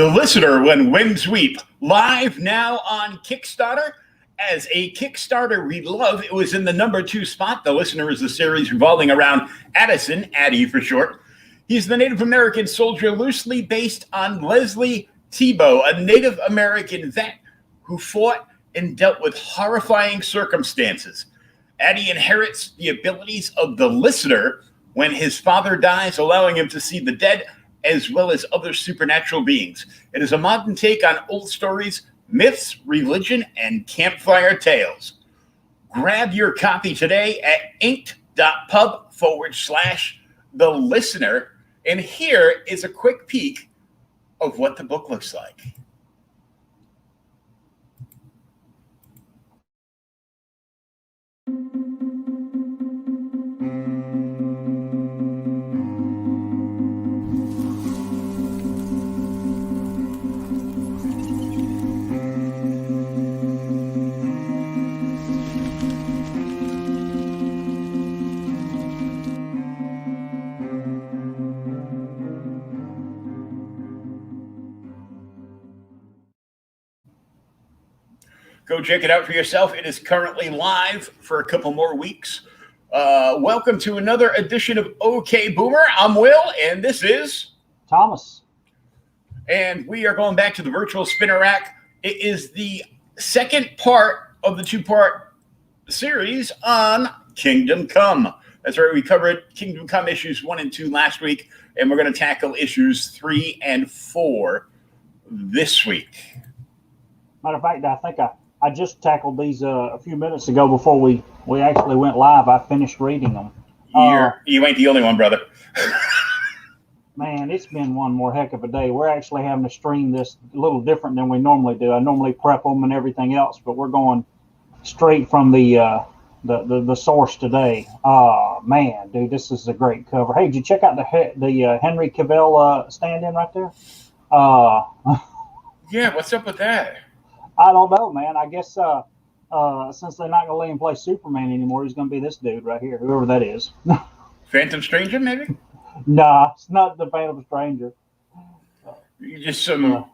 The Listener when Winds Weep, live now on Kickstarter. As a Kickstarter we love, it was in the #2 spot. The Listener is the series revolving around Addison, Addie for short. He's the Native American soldier loosely based on Leslie Tebow, a Native American vet who fought and dealt with horrifying circumstances. Addie inherits the abilities of the Listener when his father dies, allowing him to see the dead as well as other supernatural beings. It is a modern take on old stories, myths, religion, and campfire tales. Grab your copy today at inked.pub/The Listener. And here is a quick peek of what the book looks like. Go check it out for yourself. It is currently live for a couple more weeks. Welcome to another edition of OK Boomer. I'm Will, and this is Thomas. And we are going back to the virtual spinner rack. It is the second part of the two-part series on Kingdom Come. That's right. We covered Kingdom Come issues 1 and 2 last week, and we're going to tackle issues 3 and 4 this week. Matter of fact, I think I just tackled these a few minutes ago before we actually went live. I finished reading them. You ain't the only one, brother. Man, it's been one more heck of a day. We're actually having to stream this a little different than we normally do. I normally prep them and everything else, but we're going straight from the source today. Man, dude, this is a great cover. Hey, did you check out the Henry Cavill stand-in right there? Yeah, what's up with that? I don't know, man. I guess since they're not going to let him play Superman anymore, he's going to be this dude right here, whoever that is. Phantom Stranger, maybe? Nah, it's not the Phantom Stranger. Just some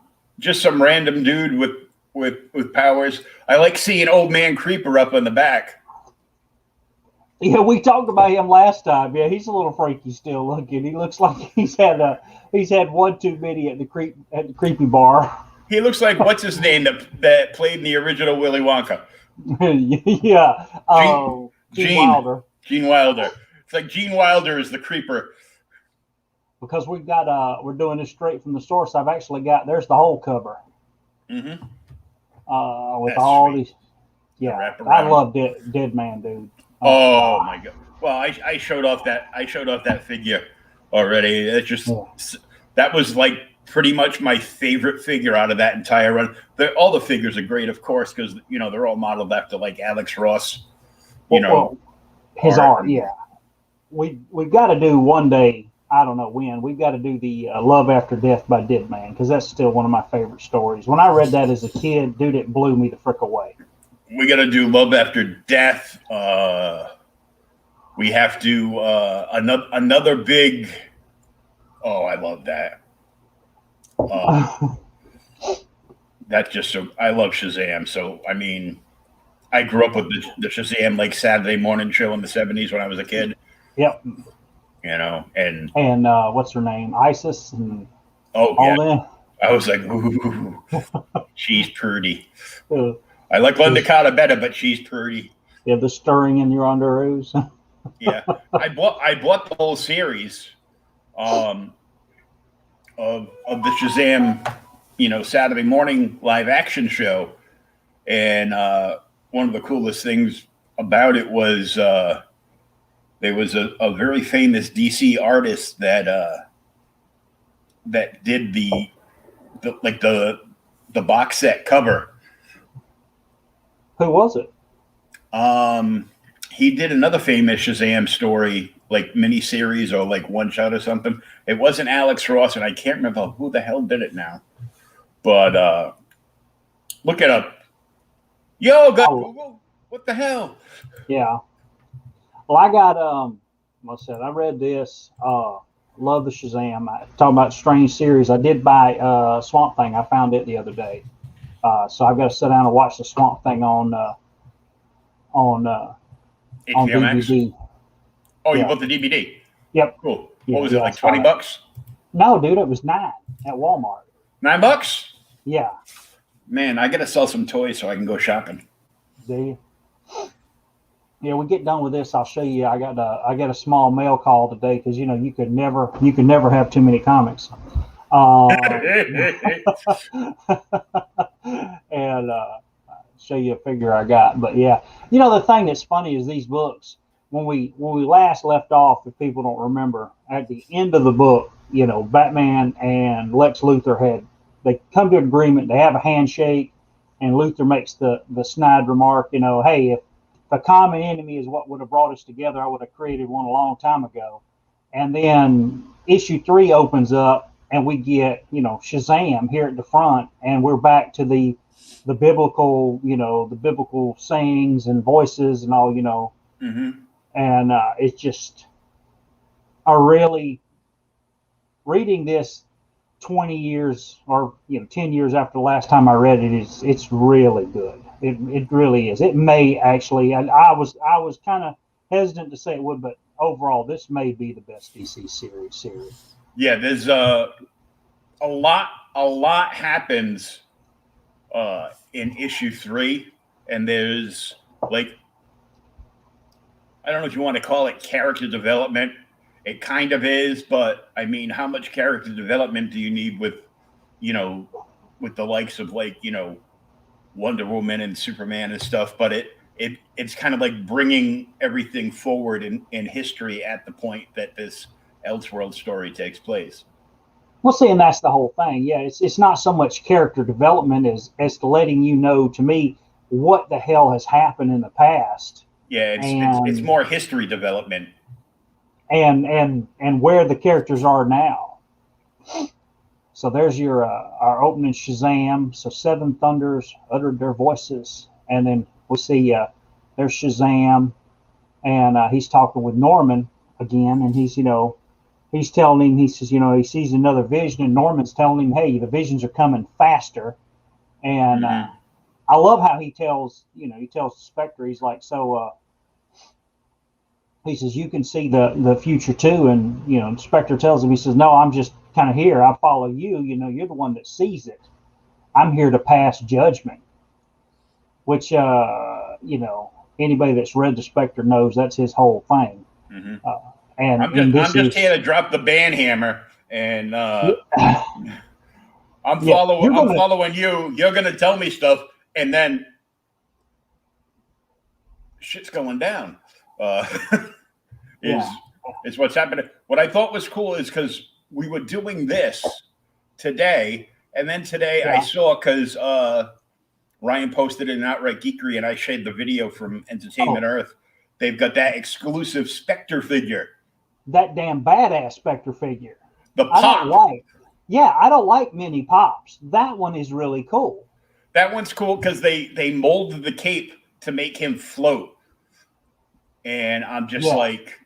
random dude with powers. I like seeing Old Man Creeper up on the back. Yeah, we talked about him last time. Yeah, he's a little freaky still looking. He looks like he's had one too many at the creepy bar. He looks like what's his name that played in the original Willy Wonka. Yeah. Gene Wilder. Gene Wilder. It's like Gene Wilder is the creeper. Because we've got we're doing this straight from the source. I've actually got there's the whole cover. Mm-hmm. With That's all sweet. These. Yeah, I love Dead Man Dude. Oh my god! Well, I showed off that figure already. That was like pretty much my favorite figure out of that entire run. All the figures are great, of course, because they're all modeled after like Alex Ross. His art. Yeah, we've got to do one day. I don't know when. We've got to do the Love After Death by Dead Man, because that's still one of my favorite stories. When I read that as a kid, dude, it blew me the frick away. We got to do Love After Death. We have to another big. Oh, I love that. That's just so. I love Shazam. So I mean, I grew up with the Shazam like Saturday morning show in the '70s when I was a kid. Yep. And what's her name? Isis and all that. I was like, ooh, she's pretty. I like Linda Carter better, but she's pretty. Yeah, the stirring in your underoos. Yeah, I bought the whole series, of the Shazam, Saturday morning live action show, and one of the coolest things about it was there was a very famous DC artist that did the box set cover. Who was it? He did another famous Shazam story, like miniseries or like one shot or something. It wasn't Alex Ross, and I can't remember who the hell did it now. But look it up. Yo, Google. What the hell? Yeah. Well, I got I read this Love the Shazam. Talking about strange series, I did buy Swamp Thing. I found it the other day, so I've got to sit down and watch the Swamp Thing on HBO Max. DVD. Oh, you Yeah. bought the DVD. Yep. Cool. Yeah, What was it, yeah, I like saw $20? that. No, dude, it was $9 at Walmart. $9? Yeah. Man, I gotta sell some toys so I can go shopping. Do you? Yeah, we get done with this. I'll show you. I got a small mail call today because you could never have too many comics. And show you a figure I got. But yeah, the thing that's funny is these books. When we last left off, if people don't remember, at the end of the book, Batman and Lex Luthor they come to an agreement. They have a handshake, and Luthor makes the snide remark, hey, if the common enemy is what would have brought us together, I would have created one a long time ago. And then issue 3 opens up, and we get Shazam here at the front, and we're back to the biblical the biblical sayings and voices and all Mm-hmm. and it's just reading this 20 years or 10 years after the last time I read it it's really good. It really is. It may actually, I was kind of hesitant to say it would, but overall this may be the best DC series. Yeah, there's a lot happens in issue 3, and there's like, I don't know if you want to call it character development. It kind of is, but I mean, how much character development do you need with the likes of Wonder Woman and Superman and stuff? But it's kind of like bringing everything forward in history at the point that this Elseworld story takes place. Well, see, and that's the whole thing. Yeah, it's not so much character development as to letting to me, what the hell has happened in the past. Yeah, it's more history development. And where the characters are now. So there's your our opening Shazam. So 7 thunders uttered their voices, and then we see there's Shazam, and he's talking with Norman again, and he's telling him, he says he sees another vision, and Norman's telling him, hey, the visions are coming faster, and I love how he tells the Spectre, he's like, so he says, you can see the future too. And, Spectre tells him, he says, no, I'm just kind of here. I follow you. You're the one that sees it. I'm here to pass judgment, which, anybody that's read the Spectre knows that's his whole thing. Mm-hmm. And I'm just here to drop the band hammer, and I'm following you. You're going to tell me stuff, and then shit's going down. Is what's happening. What I thought was cool is because we were doing this today, and then today I saw, because Ryan posted it in Outright Geekery, and I shared the video from Entertainment Earth. They've got that exclusive Spectre figure. That damn badass Spectre figure. The pop. I don't like mini pops. That one is really cool. That one's cool because they molded the cape to make him float. And I'm just like,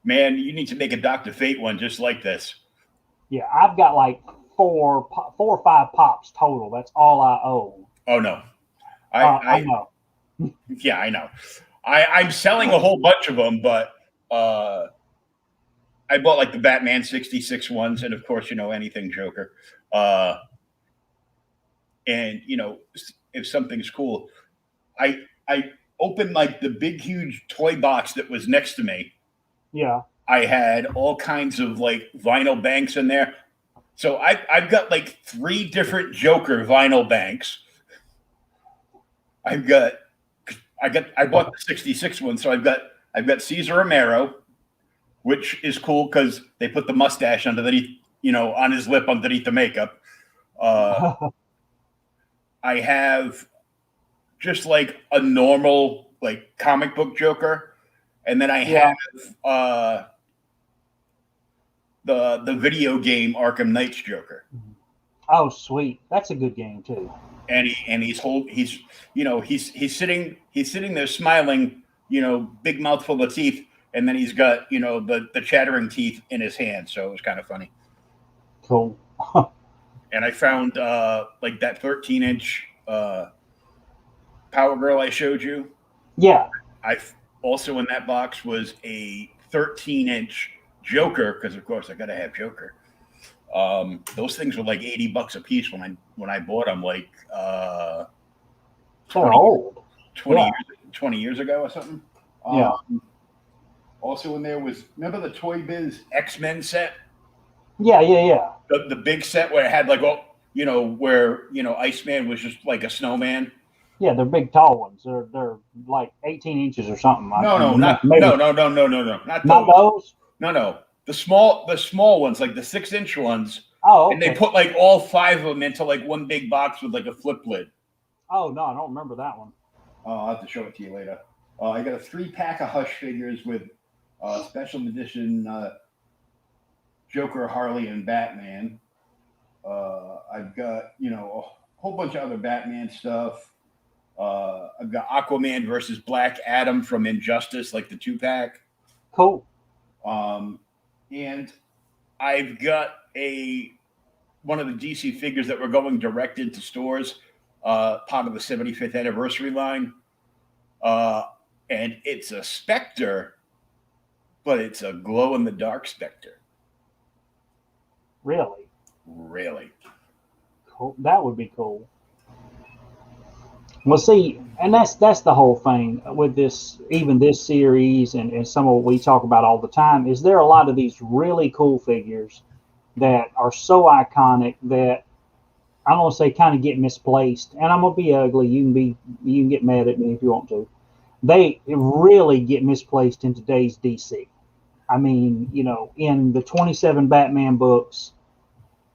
man, you need to make a Dr. Fate one just like this. Yeah, I've got like 4 or 5 pops total. That's all I own. Oh, no. I know. Yeah, I know. I'm selling a whole bunch of them, but I bought like the Batman 66 ones, and of course, anything Joker. And, if something's cool, I opened like the big, huge toy box that was next to me. Yeah. I had all kinds of like vinyl banks in there. So I've got like 3 different Joker vinyl banks. I bought the 66 one. So I've got Cesar Romero, which is cool because they put the mustache underneath, on his lip underneath the makeup. I have just like a normal like comic book Joker, and then I have the video game Arkham Knight's Joker. Oh, sweet! That's a good game too. And he's sitting there smiling, big mouthful of teeth, and then he's got the chattering teeth in his hand. So it was kind of funny. Cool. And I found like that 13-inch Power Girl I showed you. Yeah. I also in that box was a 13-inch Joker, because of course I got to have Joker. Those things were like $80 a piece when I bought them, like 20 years ago or something. Yeah. Also in there was, remember the Toy Biz X-Men set? Yeah. The big set where it had like where Iceman was just like a snowman. Yeah, they're big, tall ones. They're like 18 inches or something. No, not those. Not those. No. The small ones, like the 6-inch ones. Oh, okay. And they put like all 5 of them into like one big box with like a flip lid. Oh no, I don't remember that one. I'll have to show it to you later. I got a 3-pack of Hush figures with special edition Joker, Harley, and Batman. I've got a whole bunch of other Batman stuff. I've got Aquaman versus Black Adam from Injustice, like the 2-pack. Cool. And I've got one of the DC figures that were going direct into stores, part of the 75th anniversary line. And it's a Spectre, but it's a glow-in-the-dark Spectre. Really? Really. Cool. That would be cool. Well, see, and that's the whole thing with this series and some of what we talk about all the time, is there are a lot of these really cool figures that are so iconic that I'm going to say kind of get misplaced. And I'm going to be ugly. You can get mad at me if you want to. They really get misplaced in today's DC. I mean, in the 27 Batman books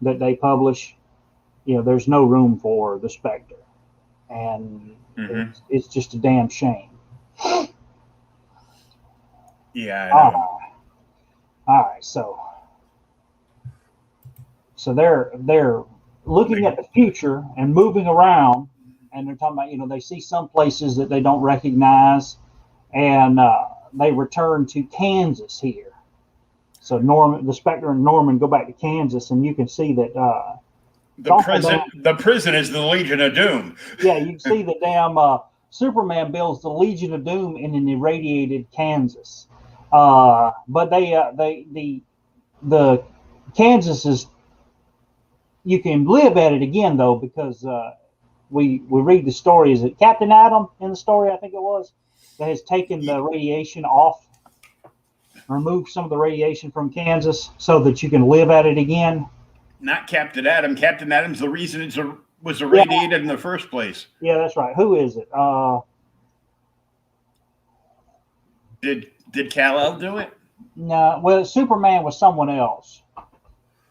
that they publish, there's no room for the Spectre. And it's just a damn shame. Yeah. I know. All right. So they're looking at the future and moving around, and they're talking about they see some places that they don't recognize, and they return to Kansas here. So the Spectre and Norman go back to Kansas, and you can see that. The prison is the Legion of Doom. Yeah, you can see the damn Superman builds the Legion of Doom in an irradiated Kansas. But the Kansas is, you can live at it again though, because we read the story. Is it Captain Atom in the story? I think it was, that has taken the radiation off, removed some of the radiation from Kansas so that you can live at it again. Not Captain Atom. Captain Atom's the reason it was irradiated in the first place. Yeah, that's right. Who is it? Did Kal-El do it? No. Well, Superman was someone else.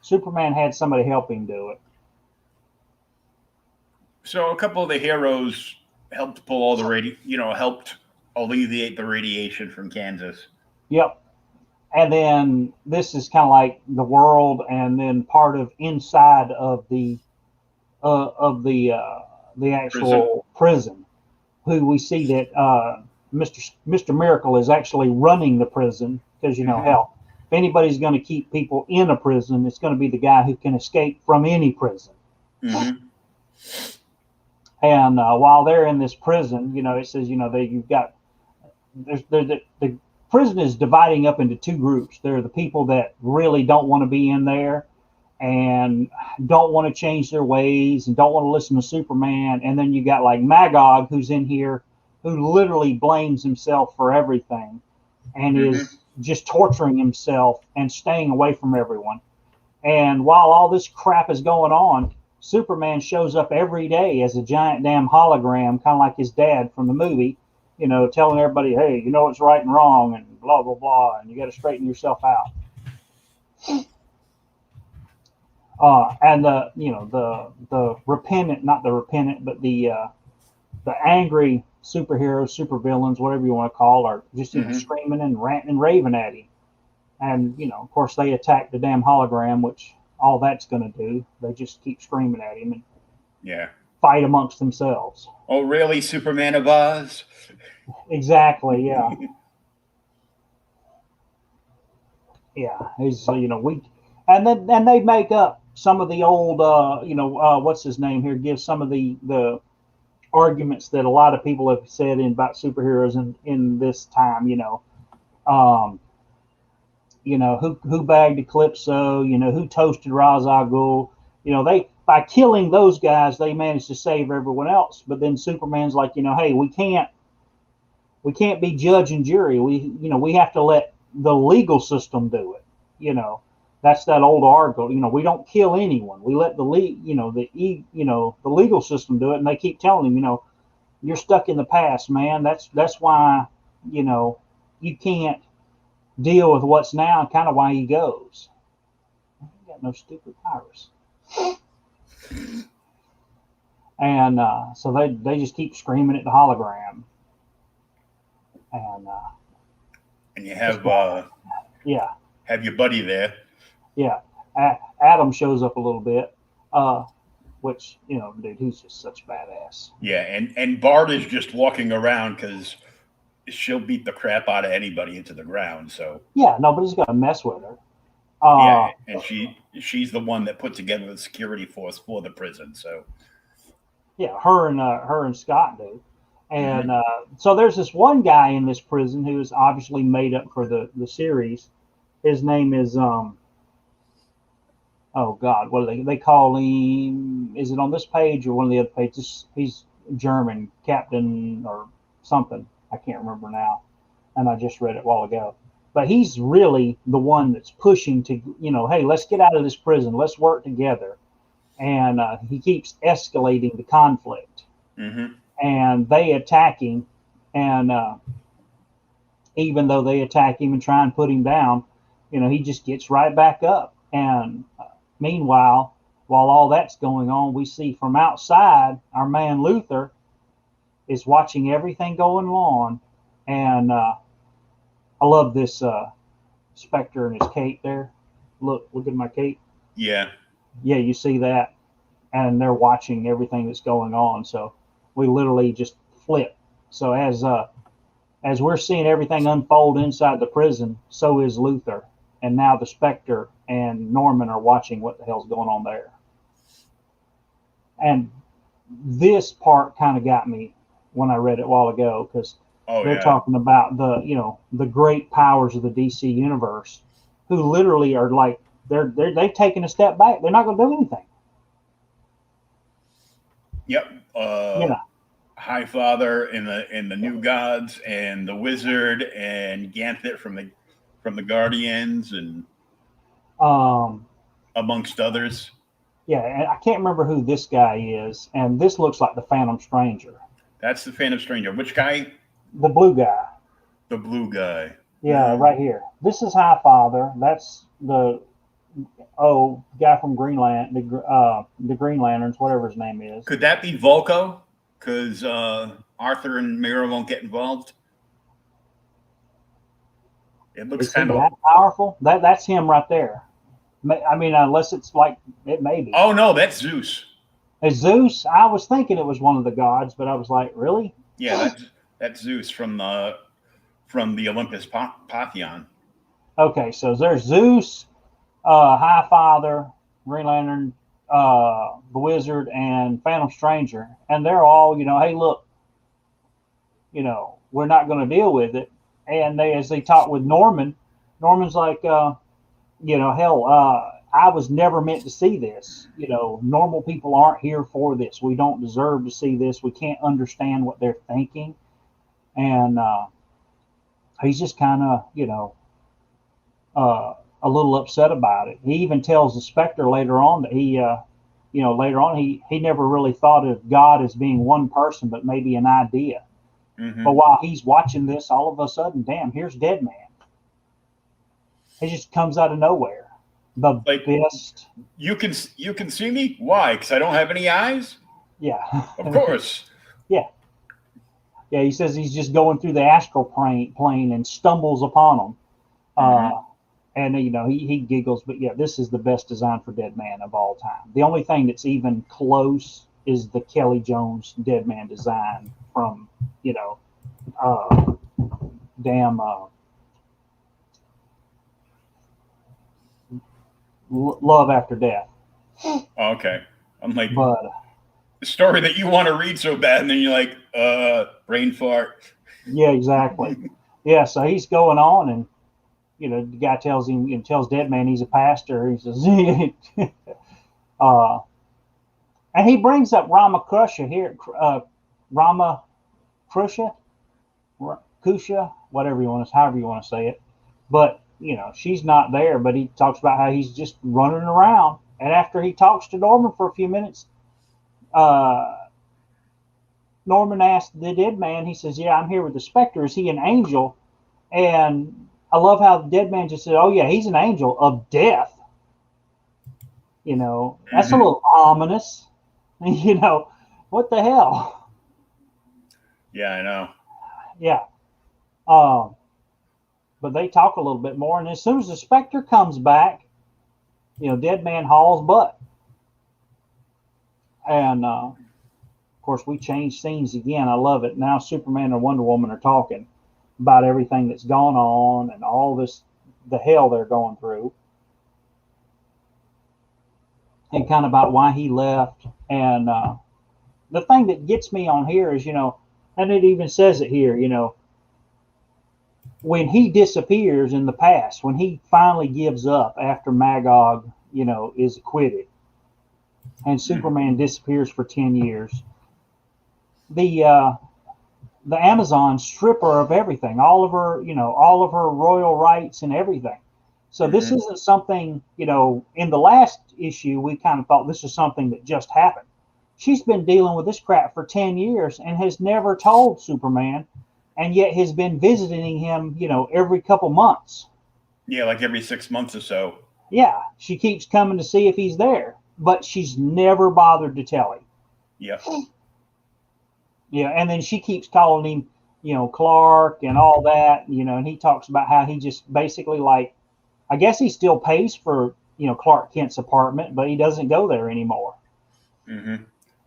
Superman had somebody help him do it. So a couple of the heroes helped pull all the helped alleviate the radiation from Kansas. Yep. And then this is kind of like the world, and then part of inside of the actual prison, who we see that Mr. Miracle is actually running the prison, because hell, if anybody's going to keep people in a prison, it's going to be the guy who can escape from any prison. Mm-hmm. And while they're in this prison, it says you've got the prison is dividing up into two groups. There are the people that really don't want to be in there and don't want to change their ways and don't want to listen to Superman. And then you got like Magog, who's in here, who literally blames himself for everything and is just torturing himself and staying away from everyone. And while all this crap is going on, Superman shows up every day as a giant damn hologram, kind of like his dad from the movie, telling everybody, hey, what's right and wrong, and blah, blah, blah, and you got to straighten yourself out. And the repentant, not the repentant, but the angry superheroes, supervillains, whatever you want to call, are just screaming and ranting and raving at him. And of course, they attack the damn hologram, which all that's going to do. They just keep screaming at him and fight amongst themselves. Oh, really, Superman of Oz? Exactly, yeah. Yeah, he's and they make up some of the old what's his name here, gives some of the arguments that a lot of people have said about superheroes in this time. Um, who bagged Eclipso, who toasted Ra's al Ghul. They, by killing those guys, they managed to save everyone else. But then Superman's like, hey, we can't be judge and jury. We have to let the legal system do it. That's that old article. We don't kill anyone. We let the legal system do it. And they keep telling him, you're stuck in the past, man. That's why, you can't deal with what's now, and kind of why he goes. I ain't got no stupid virus. And so they just keep screaming at the hologram. And you have yeah. Have your buddy there. Yeah. Adam shows up a little bit, which, dude, he's just such a badass. Yeah, and Bart is just walking around because she'll beat the crap out of anybody into the ground. So yeah, nobody's gonna mess with her. Yeah, and she's the one that put together the security force for the prison. So yeah, her and Scott do. And so there's this one guy in this prison who is obviously made up for the series. His name is oh God, what do they call him? Is it on this page or one of the other pages? He's German, Captain or something. I can't remember now, and I just read it a while ago. But he's really the one that's pushing to, hey, let's get out of this prison. Let's work together. And he keeps escalating the conflict. Mm-hmm. And they attack him. And even though they attack him and try and put him down, he just gets right back up. And meanwhile, while all that's going on, we see from outside our man Luther is watching everything going on. And I love this Spectre and his cape there. Look at my cape. Yeah. Yeah, you see that? And they're watching everything that's going on. So we literally just flip. So as we're seeing everything unfold inside the prison, so is Luther. And now the Spectre and Norman are watching what the hell's going on there. And this part kind of got me when I read it a while ago, because they're talking about the great powers of the DC universe, who literally are like they've taken a step back. They're not going to do anything. Yep. Highfather in the New Gods, and the Wizard, and Ganthet from the Guardians, and amongst others. Yeah, and I can't remember who this guy is, and this looks like the Phantom Stranger. That's the Phantom Stranger. Which guy? The blue guy. The blue guy. Yeah, right here. This is Highfather. That's the guy from Greenland, the Green Lanterns, whatever his name is. Could that be Volko? Because Arthur and Mira won't get involved. It looks kind of that powerful. That's him right there. I mean, unless it's like it may be. Oh no, that's Zeus. Is Zeus? I was thinking it was one of the gods, but I was like, really? Yeah, that's Zeus from the Olympus Pantheon. Okay, so there's Zeus, Highfather, Green Lantern, the Wizard, and Phantom Stranger, and they're all, hey, look, we're not going to deal with it. And as they talk with Norman's like, hell, I was never meant to see this. Normal people aren't here for this. We don't deserve to see this. We can't understand what they're thinking. And he's just kind of, a little upset about it. He even tells the Spectre later on that he never really thought of God as being one person, but maybe an idea. Mm-hmm. But while he's watching this, all of a sudden, damn, here's Dead Man. He just comes out of nowhere. The best. You can see me? Why? Because I don't have any eyes? Yeah. Of course. Yeah. Yeah, he says he's just going through the astral plane and stumbles upon him. Mm-hmm. And, he giggles, but yeah, this is the best design for Dead Man of all time. The only thing that's even close is the Kelly Jones Dead Man design from, love after death. Okay. I'm like, But the story that you want to read so bad, and then you're like, brain fart. yeah, exactly. Yeah, so he's going on, and the guy tells him and tells Dead Man he's a pastor. He says, uh, and he brings up Ramakrishna here, Ramakrishna, Kusha, whatever you want to, however you want to say it. But she's not there. But he talks about how he's just running around. And after he talks to Norman for a few minutes, Norman asked the Dead Man. He says, "Yeah, I'm here with the Spectre. Is he an angel?" And I love how the Dead Man just said, "Oh yeah, he's an angel of death." That's a little ominous. What the hell? Yeah, I know. Yeah. But they talk a little bit more, and as soon as the Spectre comes back, Dead Man hauls butt. And of course, we change scenes again. I love it. Now Superman and Wonder Woman are talking about everything that's gone on and all this, the hell they're going through, and kind of about why he left. And the thing that gets me on here is, and it even says it here, when he disappears in the past, when he finally gives up after Magog, is acquitted, and Superman disappears for 10 years, the Amazon strip her of everything, all of her royal rights and everything. So this isn't something, in the last issue, we kind of thought this is something that just happened. She's been dealing with this crap for 10 years and has never told Superman, and yet has been visiting him, every couple months. Yeah, like every 6 months or so. Yeah, she keeps coming to see if he's there, but she's never bothered to tell him. Yeah. Yeah, and then she keeps calling him, Clark and all that, and he talks about how he just basically, like, I guess he still pays for, Clark Kent's apartment, but he doesn't go there anymore.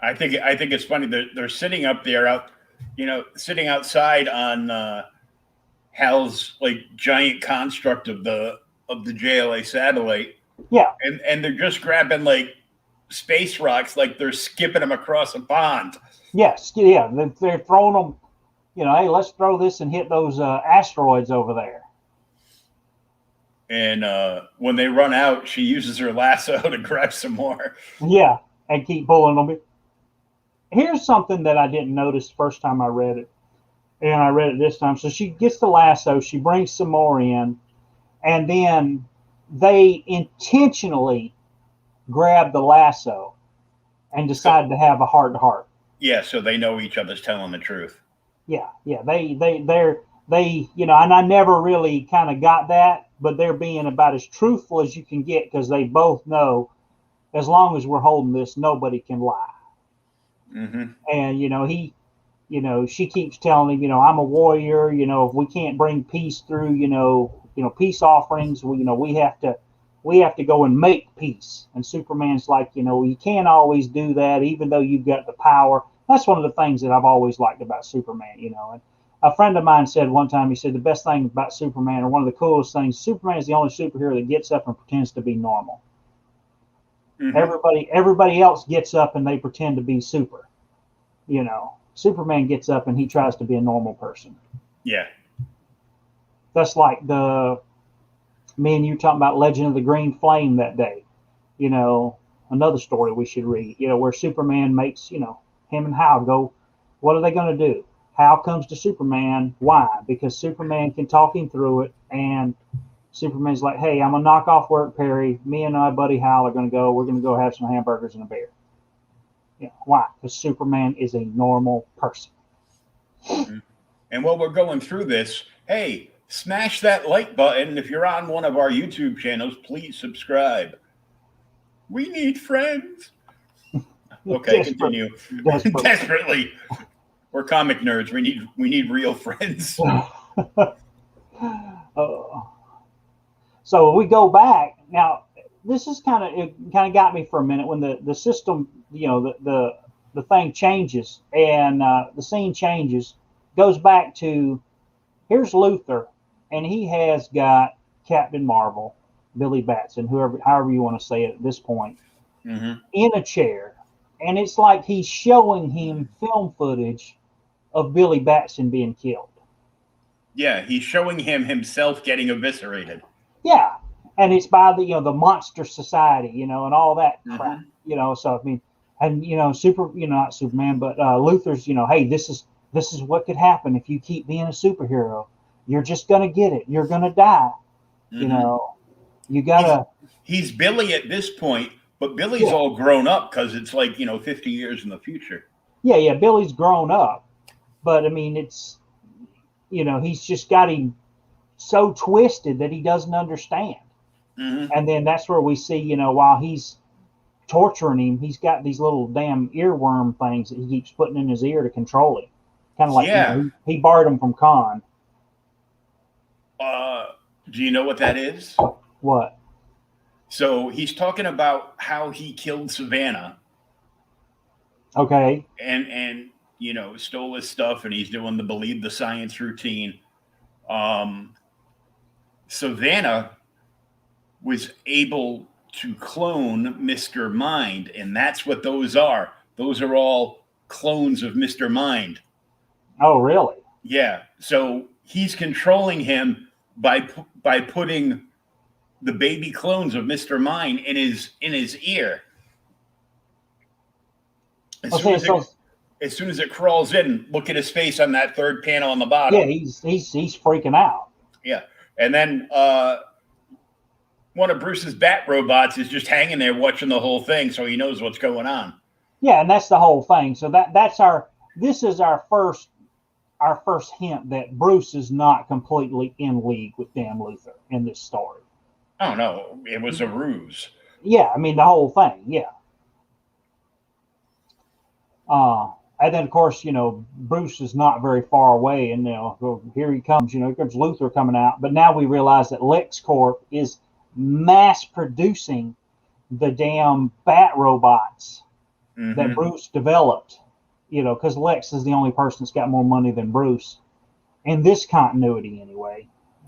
I think it's funny. They're sitting up there sitting outside on Hal's like giant construct of the JLA satellite. Yeah. And they're just grabbing like space rocks, like they're skipping them across a pond. Yes. Yeah. They're throwing them, hey, let's throw this and hit those asteroids over there. And when they run out, she uses her lasso to grab some more. Yeah. And keep pulling them. Here's something that I didn't notice the first time I read it. And I read it this time. So she gets the lasso, she brings some more in, and then they intentionally grab the lasso and decide to have a heart-to-heart. Yeah, so they know each other's telling the truth. Yeah. And I never really kind of got that, but they're being about as truthful as you can get, because they both know as long as we're holding this, nobody can lie. And she keeps telling him, I'm a warrior. If we can't bring peace through, peace offerings, we have to go and make peace. And Superman's like, you can't always do that, even though you've got the power. That's one of the things that I've always liked about Superman. And a friend of mine said one time, he said the best thing about Superman, or one of the coolest things, Superman is the only superhero that gets up and pretends to be normal. Everybody else gets up and they pretend to be super. Superman gets up and he tries to be a normal person. Yeah. That's like me and you talking about Legend of the Green Flame that day. Another story we should read, where Superman makes, him and Hal go, what are they going to do? Hal comes to Superman. Why? Because Superman can talk him through it, and Superman's like, hey, I'm going to knock off work, Perry. Me and my buddy Hal are going to go. We're going to go have some hamburgers and a beer. Why? Because Superman is a normal person. And while we're going through this, hey, smash that like button. If you're on one of our YouTube channels, please subscribe. We need friends. Okay, continue. Desperately. We're comic nerds. We need real friends. So we go back now. This is it got me for a minute when the system, the thing changes, and the scene changes, goes back to, here's Luthor, and he has got Captain Marvel, Billy Batson, however you want to say it at this point, Mm-hmm. in a chair, and it's like he's showing him film footage of Billy Batson being killed. Yeah, he's showing him himself getting eviscerated. Yeah, and it's by the Monster Society, and all that crap, Mm-hmm. So I mean, and not Superman, but Luther's, hey, this is what could happen if you keep being a superhero. You're just gonna get it. You're gonna die. Mm-hmm. You gotta. He's Billy at this point, but Billy's Yeah. all grown up because it's like 50 years in the future. Yeah. Billy's grown up, but I mean, it's he's just got him so twisted that he doesn't understand. Mm-hmm. And then that's where we see, while he's torturing him, he's got these little damn earworm things that he keeps putting in his ear to control him. Kind of like, Yeah. He borrowed them from Khan. Do you know what that is? What? So he's talking about how he killed Savannah. Okay. And stole his stuff, and he's doing the believe the science routine. Savannah was able to clone Mr. Mind, and that's what those are. Those are all clones of Mr. Mind. Oh, really? Yeah. So he's controlling him by putting the baby clones of Mr. Mind in his ear. As soon as it crawls in, look at his face on that third panel on the bottom. Yeah, he's freaking out. Yeah, and then one of Bruce's bat robots is just hanging there watching the whole thing, so he knows what's going on. Yeah, and that's the whole thing. So this is our first hint that Bruce is not completely in league with Dan Luther in this story. Oh no, it was a ruse. Yeah, I mean the whole thing. Yeah. And then of course, Bruce is not very far away, and here he comes. Here comes Luther coming out. But now we realize that LexCorp is mass producing the damn bat robots that Bruce developed. Because Lex is the only person that's got more money than Bruce in this continuity, anyway.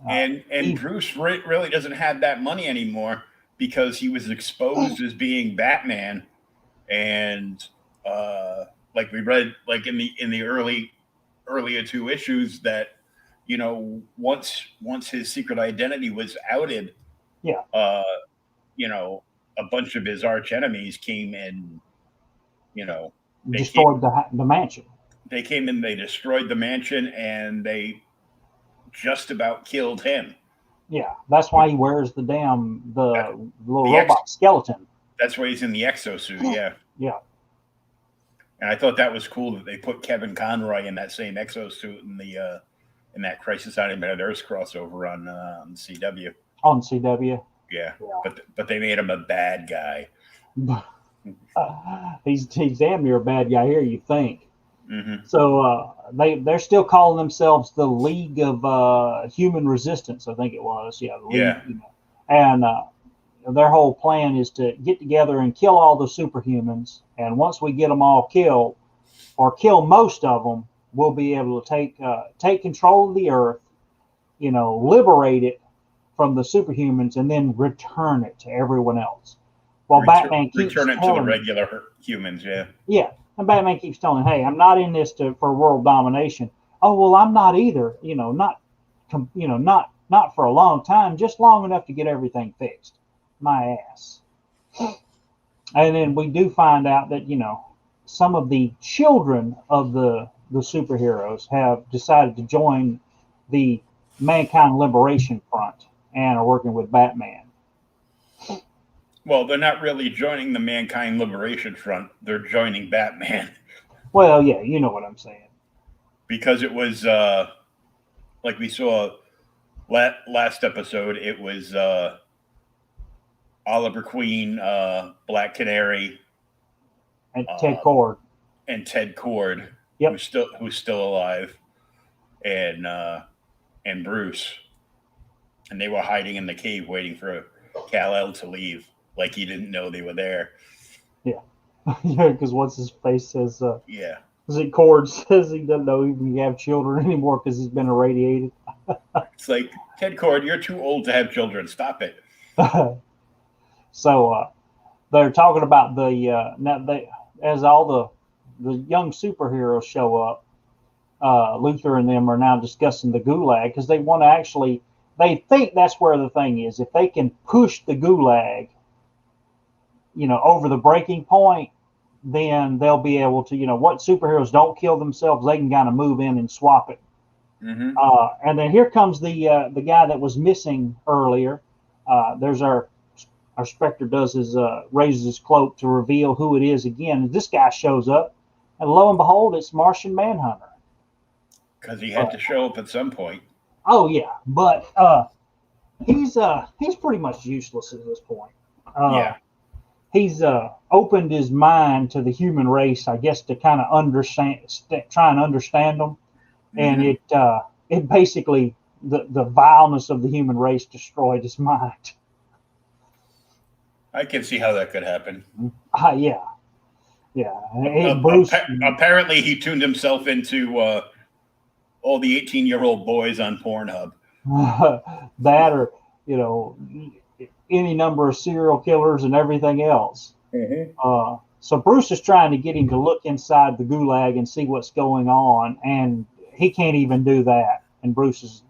And Bruce really doesn't have that money anymore because he was exposed as being Batman, and like we read, like in the earlier two issues, that once his secret identity was outed, yeah, a bunch of his arch enemies came in, destroyed the mansion. They came in, they destroyed the mansion, and they just about killed him. Yeah, that's why he wears the little robot skeleton. That's why he's in the exosuit. Yeah. Yeah. And I thought that was cool that they put Kevin Conroy in that same exosuit in that Crisis on Infinite Earths crossover on CW. On CW. Yeah. But they made him a bad guy. He's damn near a bad guy here, you think? Mm-hmm. So they're still calling themselves the League of Human Resistance, I think it was. Yeah. The League, yeah. And their whole plan is to get together and kill all the superhumans. And once we get them all killed, or kill most of them, we'll be able to take control of the Earth, liberate it from the superhumans, and then return it to everyone else. While Batman keeps return it to the regular humans. Yeah. Yeah. And Batman keeps telling, hey, I'm not in this for world domination. Oh, well, I'm not either. Not for a long time, just long enough to get everything fixed. My ass. And then we do find out that, some of the children of the superheroes have decided to join the Mankind Liberation Front and are working with Batman. Well, they're not really joining the Mankind Liberation Front. They're joining Batman. Well, yeah, you know what I'm saying. Because it was, like we saw last episode, it was Oliver Queen, Black Canary, and Ted Kord. And Ted Kord, yep. who's still alive, and Bruce. And they were hiding in the cave waiting for Kal-El to leave. Like he didn't know they were there. Yeah. Yeah, because what's his face says, yeah. Is it Cord says he doesn't know he can have children anymore because he's been irradiated. It's like, Ted Kord, you're too old to have children. Stop it. So they're talking about the now they as all the young superheroes show up. Luther and them are now discussing the gulag because they want to actually. They think that's where the thing is. If they can push the gulag, over the breaking point, then they'll be able to. What superheroes don't kill themselves, they can kind of move in and swap it. Mm-hmm. And then here comes the guy that was missing earlier. There's our Spectre does his raises his cloak to reveal who it is again. This guy shows up, and lo and behold, it's Martian Manhunter. Because he had to show up at some point. Oh yeah, but he's pretty much useless at this point. Yeah. He's opened his mind to the human race, I guess, to kind of try and understand them, and it basically the vileness of the human race destroyed his mind. I can see how that could happen. Yeah. Bruce, apparently, he tuned himself into all the 18-year-old boys on Pornhub. That, or any number of serial killers and everything else. Mm-hmm. So Bruce is trying to get him to look inside the gulag and see what's going on, and he can't even do that. And Bruce is,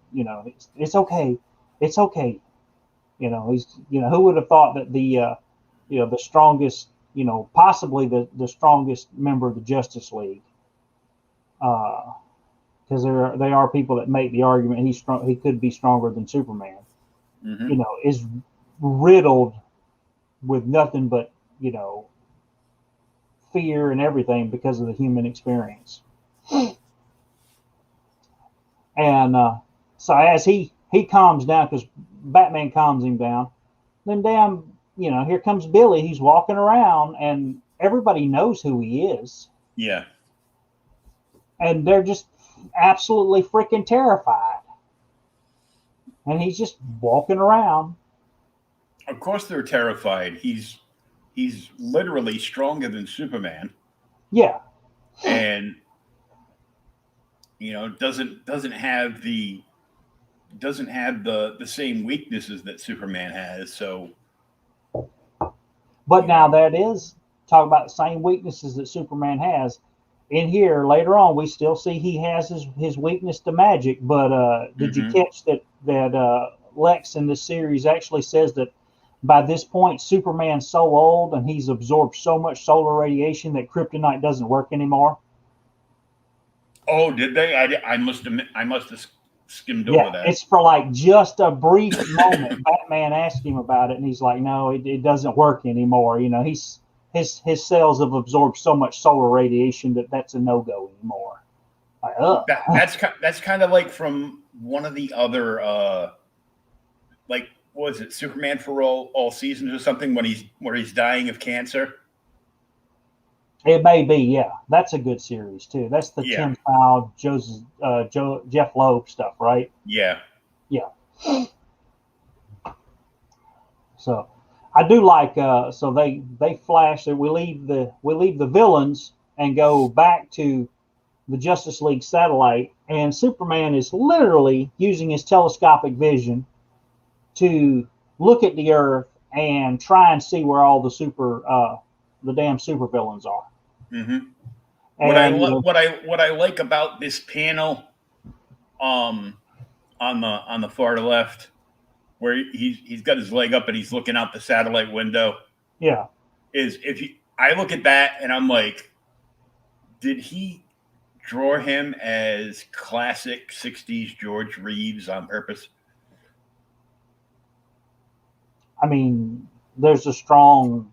it's okay. It's okay. He's, who would have thought that the strongest, possibly the strongest member of the Justice League, because they are people that make the argument he could be stronger than Superman, is riddled with nothing but, fear and everything because of the human experience. And so as he calms down, because Batman calms him down, then here comes Billy. He's walking around, and everybody knows who he is. Yeah. And they're just absolutely freaking terrified. And he's just walking around. Of course they're terrified. He's literally stronger than Superman. Yeah. And doesn't have the same weaknesses that Superman has. So but now that is talk about the same weaknesses that Superman has. In here later on, we still see he has his weakness to magic. But did you catch that Lex in this series actually says that by this point Superman's so old and he's absorbed so much solar radiation that kryptonite doesn't work anymore? Oh, did they? I must have skimmed over that. It's for like just a brief moment. Batman asked him about it, and he's like, "No, it doesn't work anymore." His cells have absorbed so much solar radiation that's a no-go anymore. Like, that's kind of like from one of the other what was it, Superman for all seasons or something, where he's dying of cancer. It may be, yeah. That's a good series too. That's the Tim Powell, Jeff Loeb stuff, right? Yeah. Yeah. So I do like so they flash that we leave the villains and go back to the Justice League satellite, and Superman is literally using his telescopic vision to look at the Earth and try and see where all the damn supervillains are. Mm-hmm. What I like about this panel, on the far left, where he's got his leg up and he's looking out the satellite window. Yeah. Is I look at that and I'm like, did he draw him as classic 60s George Reeves on purpose? I mean, there's a strong,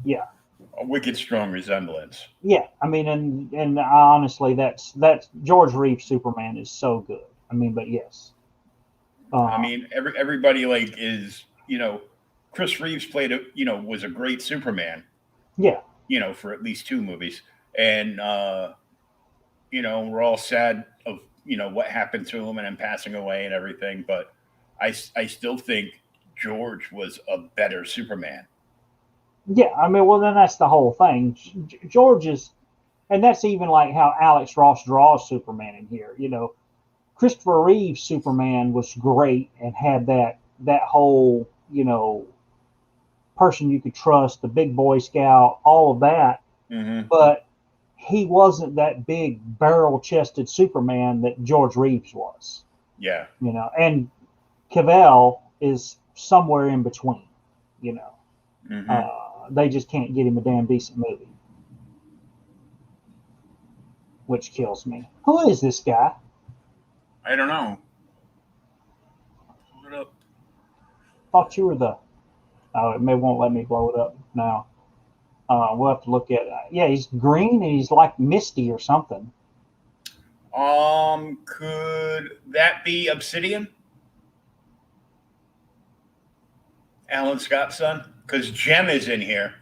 a wicked strong resemblance. Yeah, I mean, and honestly, that's George Reeves Superman is so good. I mean, but yes. I mean, everybody is Chris Reeves was a great Superman. Yeah. For at least 2 movies, and we're all sad of what happened to him and him passing away and everything. But I still think George was a better Superman. Yeah, I mean, well, then that's the whole thing. George is, and that's even like how Alex Ross draws Superman in here. Christopher Reeve's Superman was great and had that whole, person you could trust, the big Boy Scout, all of that. Mm-hmm. But he wasn't that big barrel-chested Superman that George Reeves was. Yeah. You know, and Cavell is somewhere in between. You know, they just can't get him a damn decent movie, which kills me. Who is this guy? I don't know. Hold it up. Thought you were the. Oh, it won't let me blow it up now. We'll have to look at. Yeah, he's green and he's like misty or something. Could that be Obsidian? Alan Scott's son? Because Jem is in here.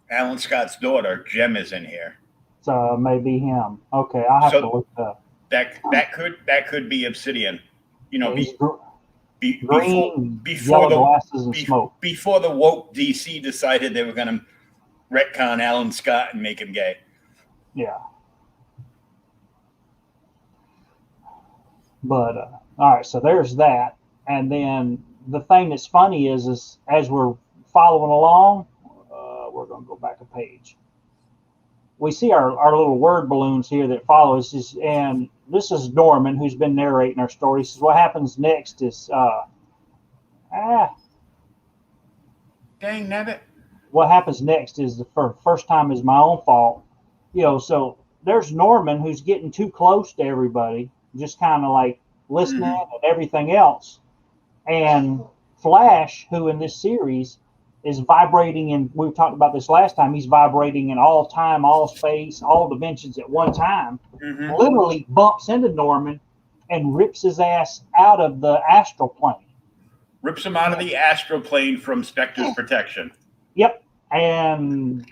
Alan Scott's daughter, Jem, is in here. So maybe him. Okay, I'll have to look it up. That could be Obsidian. You know, green, before yellow glasses and smoke. Before the woke DC decided they were going to retcon Alan Scott and make him gay. Yeah. But all right, so there's that, and then the thing that's funny is as we're following along, we're going to go back a page. We see our little word balloons here that follow us, and this is Norman who's been narrating our story. He says what happens next is dang nabbit. What happens next is the first time is my own fault. You know, so there's Norman who's getting too close to everybody, just kind of like listening and everything else. And Flash, who in this series is vibrating in, we talked about this last time, he's vibrating in all time, all space, all dimensions at one time, literally bumps into Norman and rips his ass out of the astral plane. Rips him out of the astral plane from Spectre's protection. Yep. And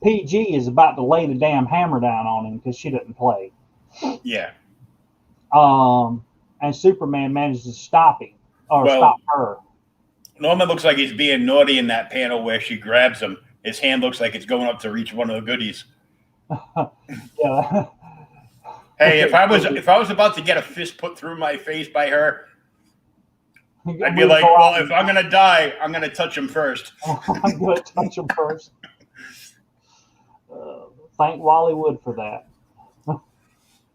PG is about to lay the damn hammer down on him because she doesn't play. Yeah. And Superman manages to stop him, or stop her. Norman looks like he's being naughty in that panel where she grabs him. His hand looks like it's going up to reach one of the goodies. Yeah. Hey, if I was about to get a fist put through my face by her, I'd be like, well, if I'm gonna die, I'm gonna touch him first. I'm gonna touch him first. Thank Wally Wood for that.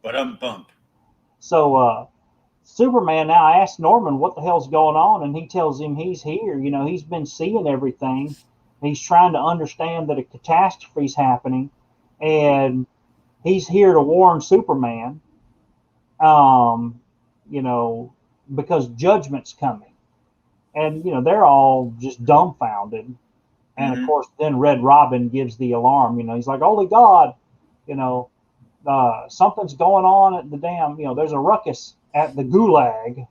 But bump. So Superman now asks Norman what the hell's going on, and he tells him he's here. You know, he's been seeing everything. He's trying to understand that a catastrophe's happening, and he's here to warn Superman. You know, because judgment's coming. And, you know, they're all just dumbfounded. And, of course, then Red Robin gives the alarm. You know, he's like, holy God, you know, something's going on at the damn, you know, there's a ruckus at the Gulag.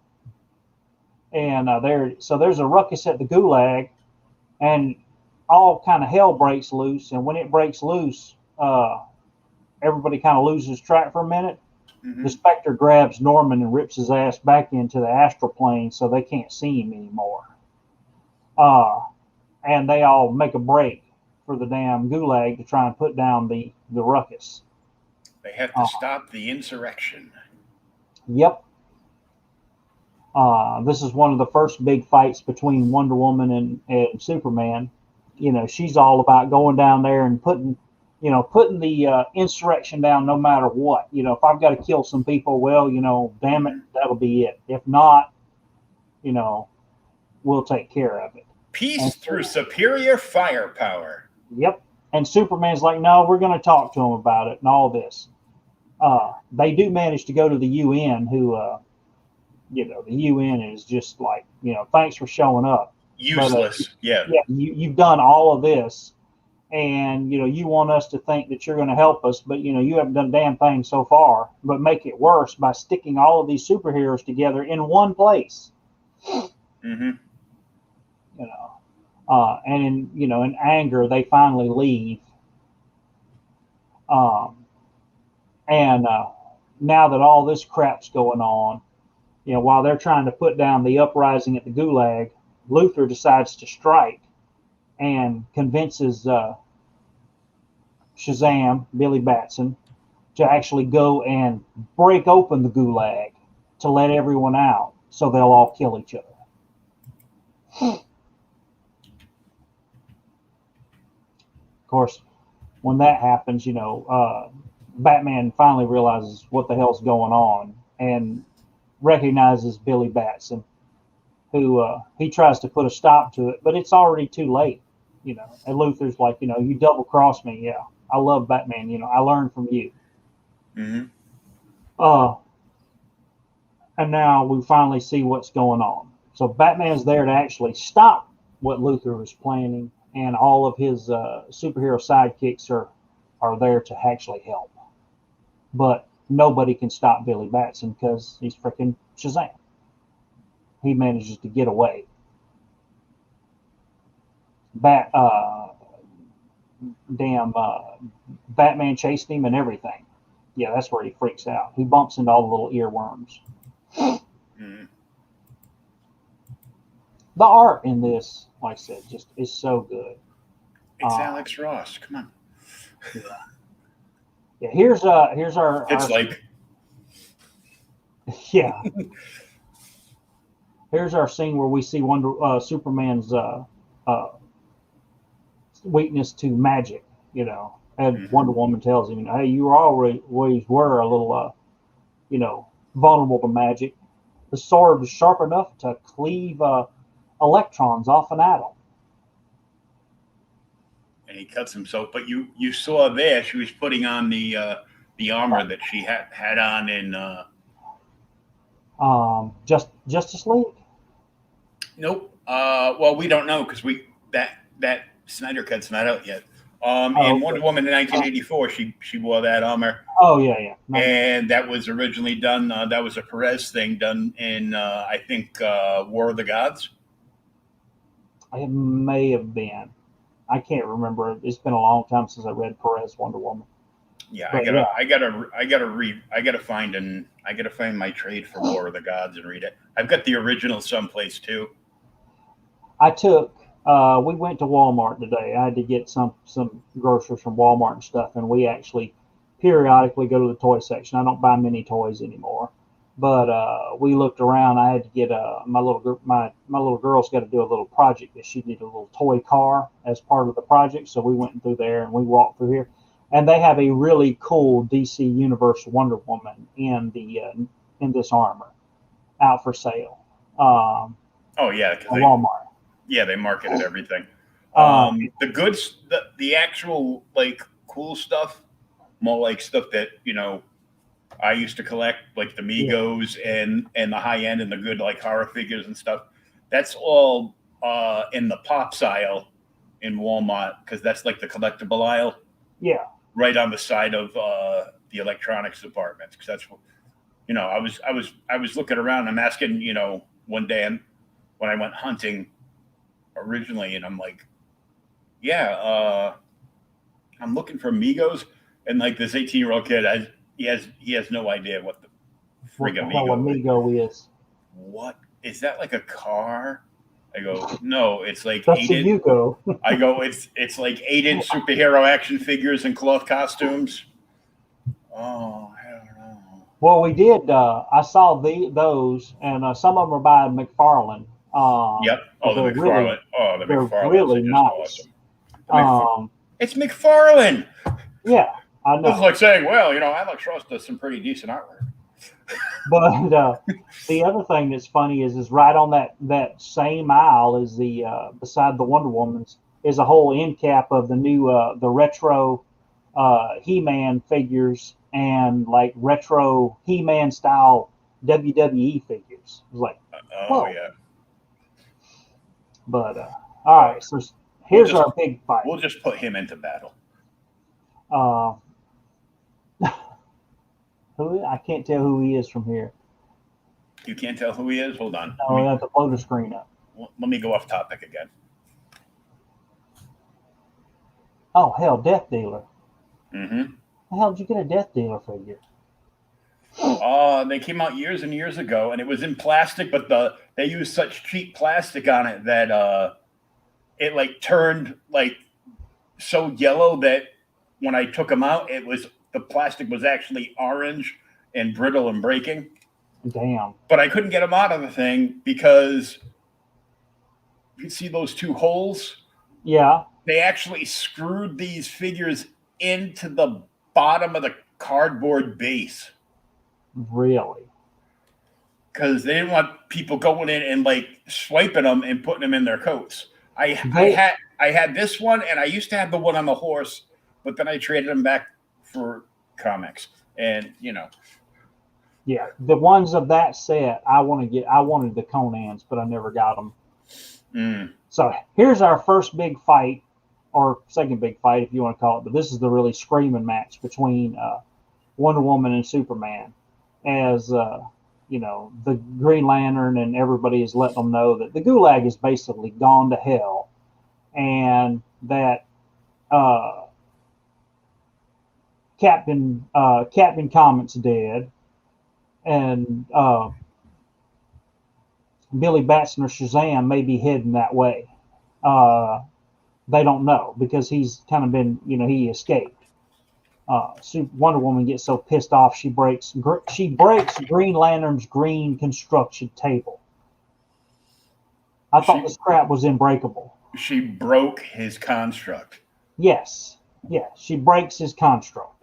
And there's a ruckus at the Gulag. And all kind of hell breaks loose. And when it breaks loose, everybody kind of loses track for a minute. The Spectre grabs Norman and rips his ass back into the astral plane so they can't see him anymore. And they all make a break for the damn Gulag to try and put down the ruckus. They have to stop the insurrection. Yep. This is one of the first big fights between Wonder Woman and Superman. You know, she's all about going down there and putting the insurrection down no matter what. You know, if I've got to kill some people, well, you know, damn it, that'll be it. If not, you know, we'll take care of it. Peace through superior firepower. Yep. And Superman's like, no, we're going to talk to him about it and all this. They do manage to go to the UN, who, you know, the UN is just like, you know, thanks for showing up. Useless. But, yeah, you've done all of this. And, you know, you want us to think that you're going to help us, but, you know, you haven't done a damn thing so far, but make it worse by sticking all of these superheroes together in one place. You know, and in anger, they finally leave. And now that all this crap's going on, you know, while they're trying to put down the uprising at the Gulag, Luthor decides to strike and convinces Shazam, Billy Batson, to actually go and break open the Gulag to let everyone out so they'll all kill each other. Of course, when that happens, Batman finally realizes what the hell's going on and recognizes Billy Batson, who he tries to put a stop to it, but it's already too late. And Luthor's like, you double crossed me. Yeah, I love Batman. I learned from you. Mm-hmm. And now we finally see what's going on. So Batman's there to actually stop what Luthor was planning, and all of his superhero sidekicks are there to actually help. But nobody can stop Billy Batson because he's freaking Shazam. He manages to get away. Batman chased him and everything. Yeah, that's where he freaks out. He bumps into all the little earworms. Mm-hmm. The art in this, like I said, just is so good. It's Alex Ross. Come on. Yeah. Here's our. It's like. Yeah. Here's our scene where we see Superman's weakness to magic. And Mm-hmm. Wonder Woman tells him, "Hey, you always were a little, vulnerable to magic. The sword is sharp enough to cleave electrons off an atom." And he cuts himself. But you saw there she was putting on the armor that she had on in. Justice League. Nope. Well, we don't know because that Snyder cut's not out yet. In Wonder Woman in 1984, she wore that armor. Oh yeah. And that was originally done. That was a Perez thing done in I think War of the Gods. It may have been. I can't remember. It's been a long time since I read Perez Wonder Woman. Yeah, I gotta find my trade for War of the Gods and read it. I've got the original someplace too. We went to Walmart today. I had to get some groceries from Walmart and stuff, and we actually periodically go to the toy section. I don't buy many toys anymore, but we looked around. I had to get my little girl's got to do a little project that she needed a little toy car as part of the project. So we went through there and we walked through here, and they have a really cool DC Universe Wonder Woman in this armor out for sale. Oh yeah, Walmart. Yeah, they marketed everything. The goods, the actual like cool stuff, more like stuff that I used to collect, like the Migos and the high end and the good like horror figures and stuff. That's all in the Pops aisle in Walmart because that's like the collectible aisle. Yeah. Right on the side of the electronics department because that's what I was looking around. I'm asking one day when I went hunting originally, and I'm like, yeah, I'm looking for Migos, and like this 18-year-old kid, he has no idea what the frig Amigo is. What is that, like a car? I go, no, it's like that's 8-inch. I go, it's like 8-inch superhero action figures and cloth costumes. Oh, I don't know. Well, we did. I saw those, and some of them are by McFarlane. Yep. Oh, the McFarlane. They're really nice. Awesome. It's McFarlane. Yeah, I know. It's like saying, well, Alex Ross does some pretty decent artwork. But the other thing that's funny is right on that same aisle is the beside the Wonder Woman's is a whole end cap of the new the retro He-Man figures and like retro He-Man style WWE figures. It was like, whoa. Yeah. But all right, so here's our big fight. We'll just put him into battle. I can't tell who he is from here. You can't tell who he is? Hold on. No, I have to blow the screen up. Let me go off topic again. Oh, hell, Death Dealer. Mm-hmm. How hell did you get a Death Dealer figure? They came out years and years ago, and it was in plastic, but they used such cheap plastic on it that it like turned like so yellow that when I took them out, the plastic was actually orange and brittle and breaking. Damn. But I couldn't get them out of the thing because you see those two holes? Yeah. they actually screwed these figures into the bottom of the cardboard base Really? because they didn't want people going in and like swiping them and putting them in their coats. I had this one, and I used to have the one on the horse, but then I traded them back for comics, and Yeah, the ones of that set I wanted the Conans, but I never got them. So here's our first big fight, or second big fight, if you want to call it. But this is the really screaming match between Wonder Woman and Superman, as the Green Lantern and everybody is letting them know that the Gulag is basically gone to hell, and that Captain Comet's dead, and Billy Batson or Shazam may be heading that way. They don't know because he's kind of been, he escaped. Wonder Woman gets so pissed off she breaks Green Lantern's green construction table. I thought this crap was unbreakable. She broke his construct. Yes, she breaks his construct.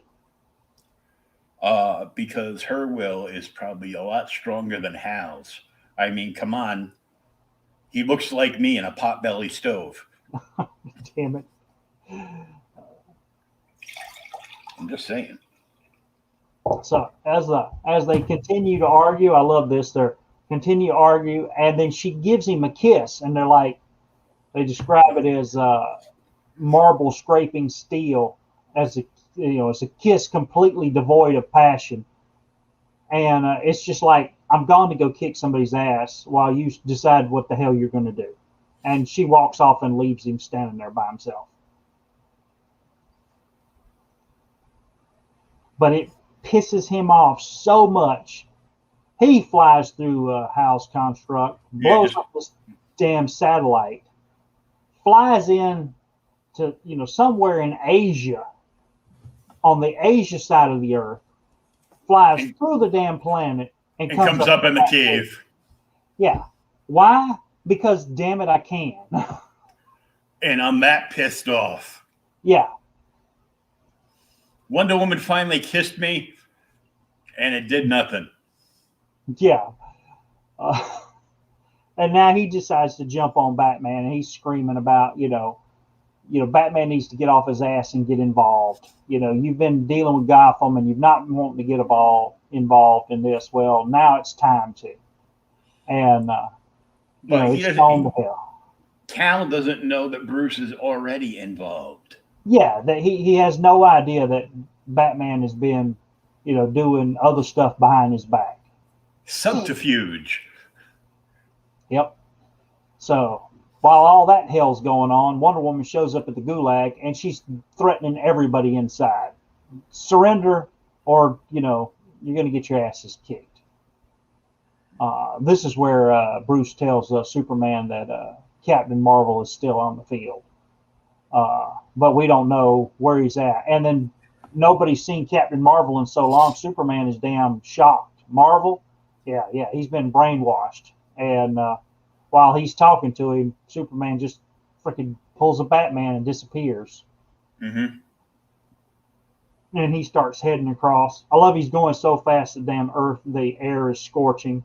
Because her will is probably a lot stronger than Hal's. I mean, come on. He looks like me in a potbelly stove. Damn it. I'm just saying. So as they continue to argue, I love this. They continue to argue, and then she gives him a kiss, and they describe it as marble scraping steel, as a kiss completely devoid of passion, and it's just like, I'm going to go kick somebody's ass while you decide what the hell you're going to do. And she walks off and leaves him standing there by himself. But it pisses him off so much. He flies through Hal's construct, blows up this damn satellite, flies in to, somewhere in Asia, on the Asia side of the Earth, flies through the damn planet, and comes up in the cave. Yeah. Why? Because, damn it, I can. And I'm that pissed off. Yeah. Wonder Woman finally kissed me, and it did nothing. Yeah. And now he decides to jump on Batman, and he's screaming about, Batman needs to get off his ass and get involved. You've been dealing with Gotham, and you've not wanting to get involved in this. Well, now it's time to. And, it's gone to hell. Cal doesn't know that Bruce is already involved. Yeah, that he has no idea that Batman has been, doing other stuff behind his back. Subterfuge. Yep. So while all that hell's going on, Wonder Woman shows up at the Gulag, and she's threatening everybody inside. Surrender, or you're going to get your asses kicked. This is where Bruce tells Superman that Captain Marvel is still on the field. But we don't know where he's at. And then nobody's seen Captain Marvel in so long. Superman is damn shocked. Marvel? Yeah, he's been brainwashed. And while he's talking to him, Superman just freaking pulls a Batman and disappears. Mm-hmm. And he starts heading across. I love he's going so fast that damn the air is scorching.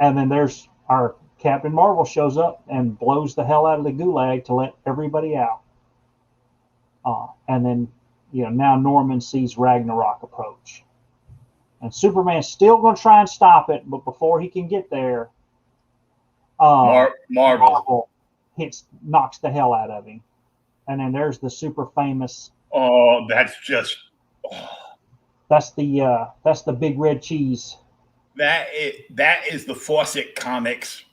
And then there's our Captain Marvel shows up and blows the hell out of the Gulag to let everybody out. And then, now Norman sees Ragnarok approach. And Superman's still going to try and stop it, but before he can get there, Marvel knocks the hell out of him. And then there's the super famous. Oh, that's just. Oh. That's the big red cheese. That is the Fawcett Comics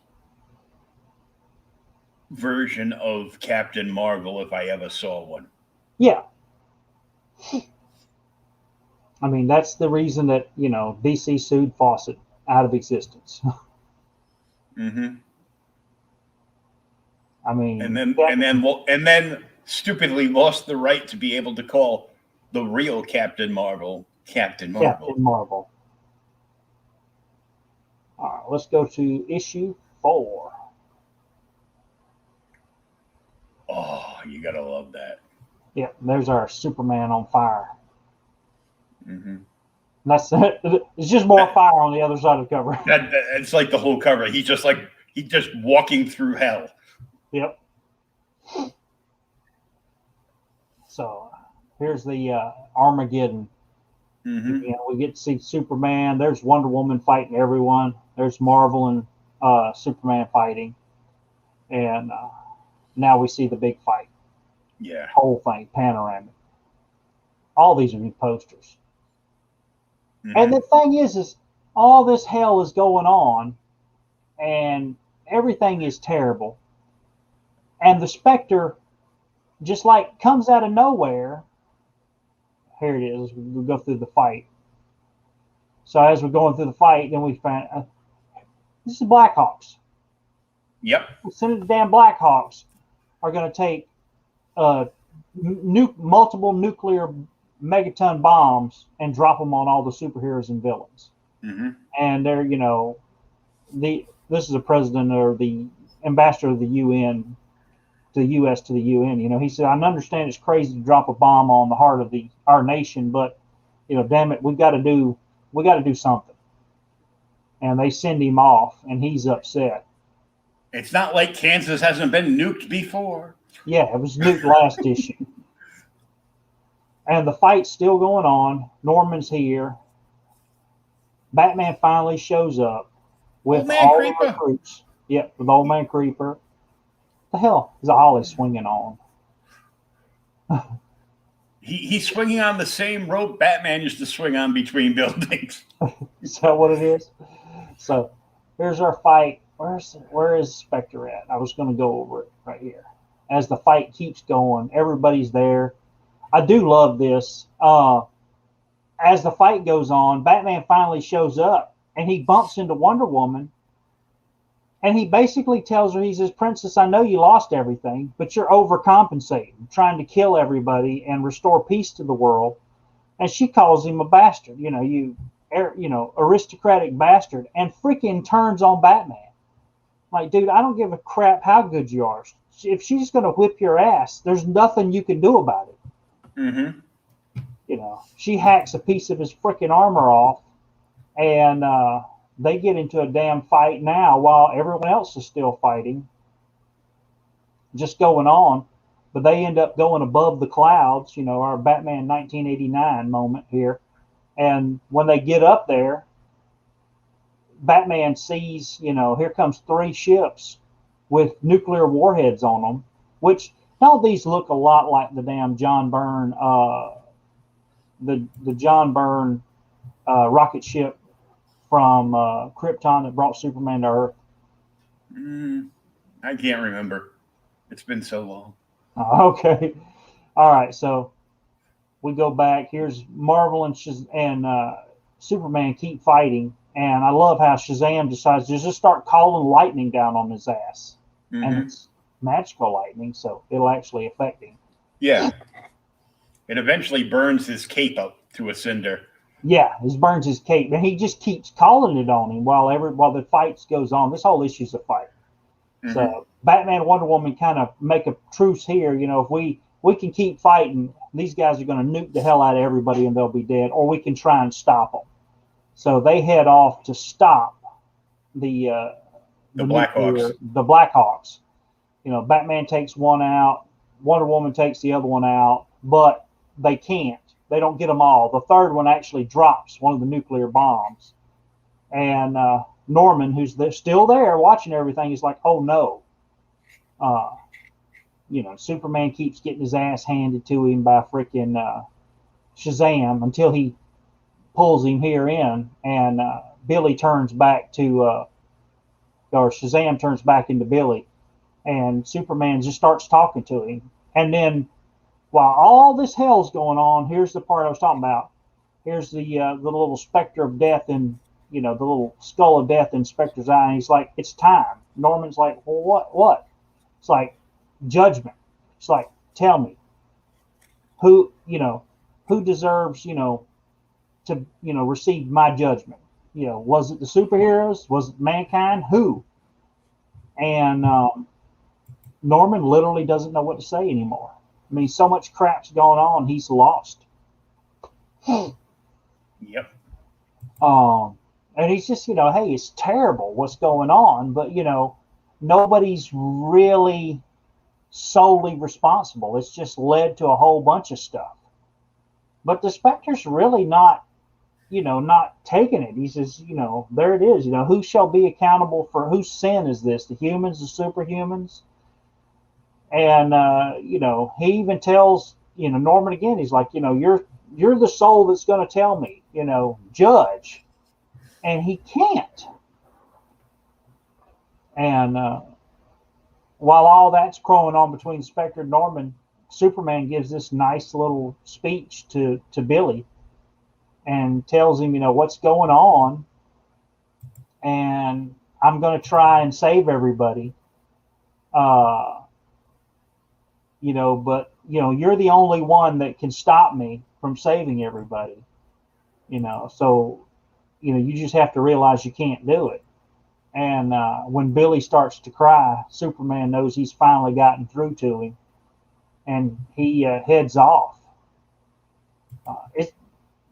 version of Captain Marvel, if I ever saw one. Yeah. I mean, that's the reason that, DC sued Fawcett out of existence. Mm-hmm. I mean, and then stupidly lost the right to be able to call the real Captain Marvel Captain Marvel. Captain Marvel. All right, let's go to issue 4. you gotta love that. Yeah, there's our Superman on fire. Mm-hmm. That's it. It's just more fire on the other side of the cover. It's like the whole cover. He's just walking through hell. Yep. So here's the Armageddon. Mm-hmm. You know, we get to see Superman. There's Wonder Woman fighting everyone. There's Marvel and Superman fighting, and now we see the big fight. Yeah. Whole thing panoramic. All these are new posters. Mm-hmm. And the thing is all this hell is going on, and everything is terrible. And the Spectre just like comes out of nowhere. Here it is. We go through the fight. So as we're going through the fight, then we find this is Blackhawks. Yep. Some of the damn Blackhawks are going to take multiple nuclear megaton bombs and drop them on all the superheroes and villains. Mm-hmm. And they're, you know, this is the president or the ambassador of the UN, the U.S. to the UN. You know, he said, I understand it's crazy to drop a bomb on the heart of our nation, but you know, damn it, we got to do something. And they send him off, and he's upset. It's not like Kansas hasn't been nuked before. Yeah, it was nuked last issue. And the fight's still going on. Norman's here. Batman finally shows up with all the recruits. Yep, with Old Man Creeper. The hell is Ollie swinging on? He's swinging on the same rope Batman used to swing on between buildings. Is that what it is? So here's our fight. Where is Spectre at? I was going to go over it right here. As the fight keeps going, everybody's there. I do love this. As the fight goes on, Batman finally shows up, and he bumps into Wonder Woman, and he basically tells her, he says, Princess, I know you lost everything, but you're overcompensating, trying to kill everybody and restore peace to the world. And she calls him a bastard, you aristocratic bastard, and freaking turns on Batman. Like, dude, I don't give a crap how good you are. If she's going to whip your ass, there's nothing you can do about it. Mm-hmm. You know, she hacks a piece of his freaking armor off, and they get into a damn fight now while everyone else is still fighting, just going on. But they end up going above the clouds, our Batman 1989 moment here. And when they get up there, Batman sees, here comes 3 ships with nuclear warheads on them, which all these look a lot like the damn John Byrne, the John Byrne rocket ship from Krypton that brought Superman to Earth. I can't remember. It's been so long. Okay. All right. So we go back. Here's Marvel and Superman keep fighting. And I love how Shazam decides to just start calling lightning down on his ass. Mm-hmm. And it's magical lightning, so it'll actually affect him. Yeah. It eventually burns his cape up to a cinder. Yeah, it burns his cape. And he just keeps calling it on him while the fight goes on. This whole issue's a fight. Mm-hmm. So Batman and Wonder Woman kind of make a truce here. If we can keep fighting, these guys are going to nuke the hell out of everybody and they'll be dead. Or we can try and stop them. So they head off to stop the Blackhawks. The Blackhawks. Batman takes one out, Wonder Woman takes the other one out, but they can't. They don't get them all. The third one actually drops one of the nuclear bombs, and Norman, who's still there watching everything, is like, "Oh no!" Superman keeps getting his ass handed to him by freaking Shazam until he pulls him here in, and Billy turns back to, or Shazam turns back into Billy, and Superman just starts talking to him. And then while all this hell's going on, here's the part I was talking about. Here's the little specter of death in, the little skull of death in Spectre's eye, and he's like, it's time. Norman's like, well, what? It's like, judgment. It's like, tell me, who deserves, to receive my judgment. Was it the superheroes? Was it mankind? Who? And Norman literally doesn't know what to say anymore. I mean, so much crap's going on, he's lost. Yep. And he's just, hey, it's terrible what's going on, but nobody's really solely responsible. It's just led to a whole bunch of stuff. But the Spectre's really not taking it. He says, there it is. Who shall be accountable for whose sin is this? The humans, the superhumans? And, he even tells, Norman again, he's like, you're the soul that's going to tell me, judge. And he can't. And while all that's going on between Spectre and Norman, Superman gives this nice little speech to Billy and tells him, what's going on. And I'm going to try and save everybody. But, you're the only one that can stop me from saving everybody. So, you just have to realize you can't do it. And when Billy starts to cry, Superman knows he's finally gotten through to him, and he heads off. It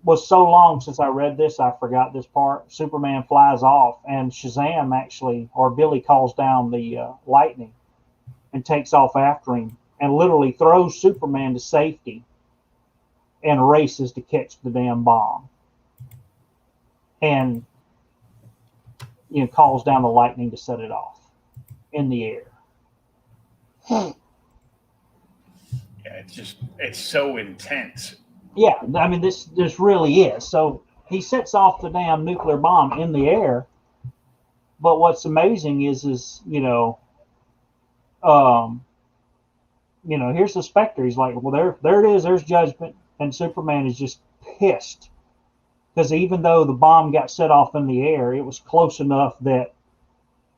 was so long since I read this, I forgot this part. Superman flies off, and Shazam actually, or Billy, calls down the lightning and takes off after him and literally throws Superman to safety and races to catch the damn bomb. And calls down the lightning to set it off in the air. Yeah, it's so intense. Yeah, I mean, this really is. So he sets off the damn nuclear bomb in the air. But what's amazing is here's the Spectre. He's like, well, there it is. There's Judgment. And Superman is just pissed. Because even though the bomb got set off in the air, it was close enough that,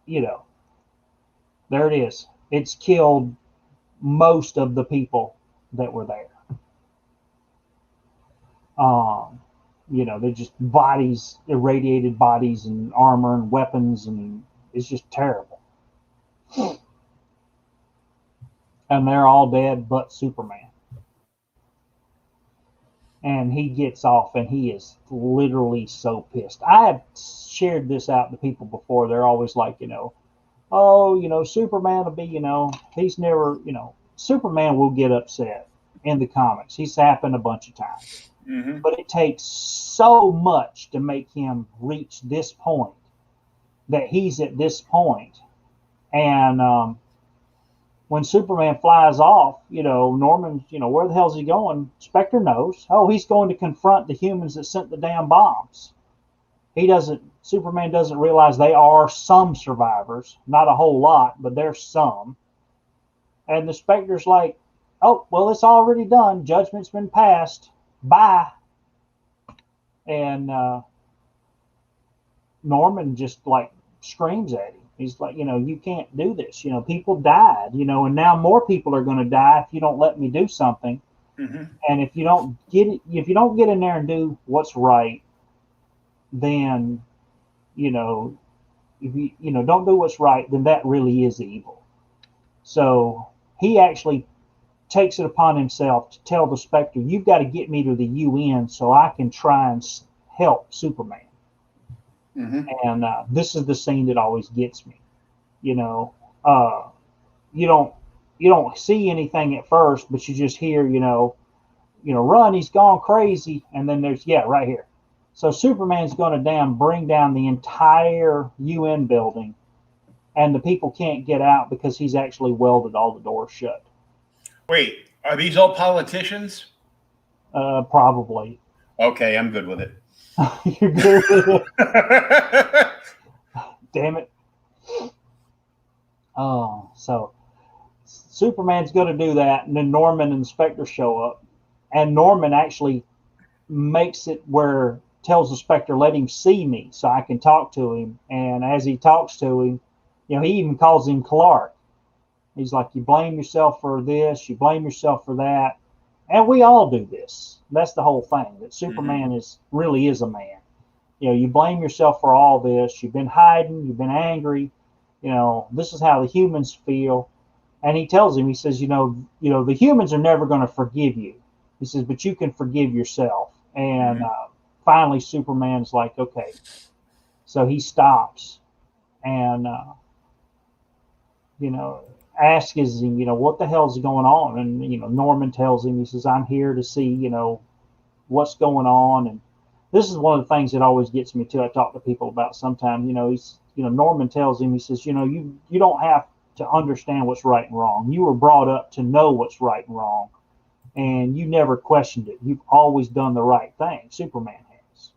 there it is. It's killed most of the people that were there. They're just bodies, irradiated bodies and armor and weapons, and it's just terrible. And they're all dead but Superman. And he gets off, and he is literally so pissed. I have shared this out to people before. They're always like, Superman will be, he's never, Superman will get upset in the comics. He's happened a bunch of times. Mm-hmm. But it takes so much to make him reach this point, that he's at this point. And when Superman flies off, Norman, where the hell's he going? Spectre knows. Oh, he's going to confront the humans that sent the damn bombs. Superman doesn't realize they are some survivors. Not a whole lot, but there's some. And the Spectre's like, oh, well, it's already done. Judgment's been passed. Bye. And Norman just like screams at him. He's like, you can't do this. People died, and now more people are going to die if you don't let me do something. Mm-hmm. And if you don't get in there and do what's right, then, if you don't do what's right, then that really is evil. So he actually takes it upon himself to tell the Spectre, you've got to get me to the UN so I can try and help Superman. Mm-hmm. And this is the scene that always gets me. You don't see anything at first, but you just hear, run, he's gone crazy. And then there's, right here. So Superman's going to bring down the entire UN building, and the people can't get out because he's actually welded all the doors shut. Wait, are these all politicians? Probably. Okay, I'm good with it. You're good with it. Damn it. Oh, so Superman's going to do that, and then Norman and the Spectre show up, and Norman actually makes it where tells the Spectre, let him see me so I can talk to him. And as he talks to him, he even calls him Clark. He's like, you blame yourself for this, you blame yourself for that. And we all do this. That's the whole thing, that Superman really is a man. You blame yourself for all this. You've been hiding, you've been angry. This is how the humans feel. And he tells him, he says, the humans are never going to forgive you. He says, but you can forgive yourself. And finally, Superman's like, okay. So he stops and, asks him, what the hell's going on? And, Norman tells him, he says, I'm here to see, what's going on. And this is one of the things that always gets me too. I talk to people about sometimes, Norman tells him, he says, you don't have to understand what's right and wrong. You were brought up to know what's right and wrong, and you never questioned it. You've always done the right thing. Superman has.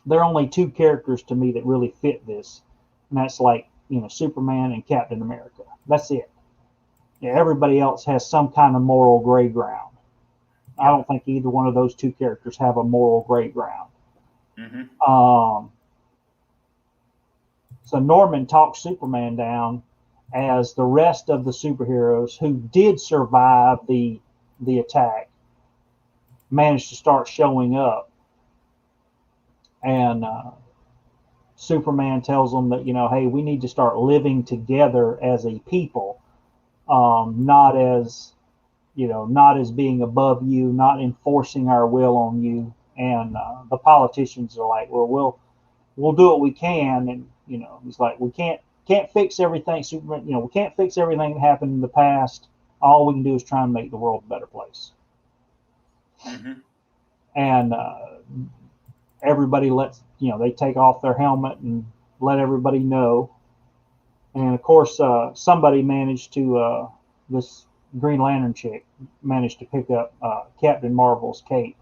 There are only two characters to me that really fit this, and that's like, Superman and Captain America. That's it. Yeah, everybody else has some kind of moral gray ground. I don't think either one of those two characters have a moral gray ground. So Norman talks Superman down as the rest of the superheroes who did survive the attack managed to start showing up. And Superman tells them that, hey, we need to start living together as a people, not as being above you, not enforcing our will on you. And the politicians are like, well, we'll do what we can. And, he's like, we can't fix everything. Superman, we can't fix everything that happened in the past. All we can do is try and make the world a better place. And everybody they take off their helmet and let everybody know. And of course, somebody managed to, this Green Lantern chick managed to pick up Captain Marvel's cape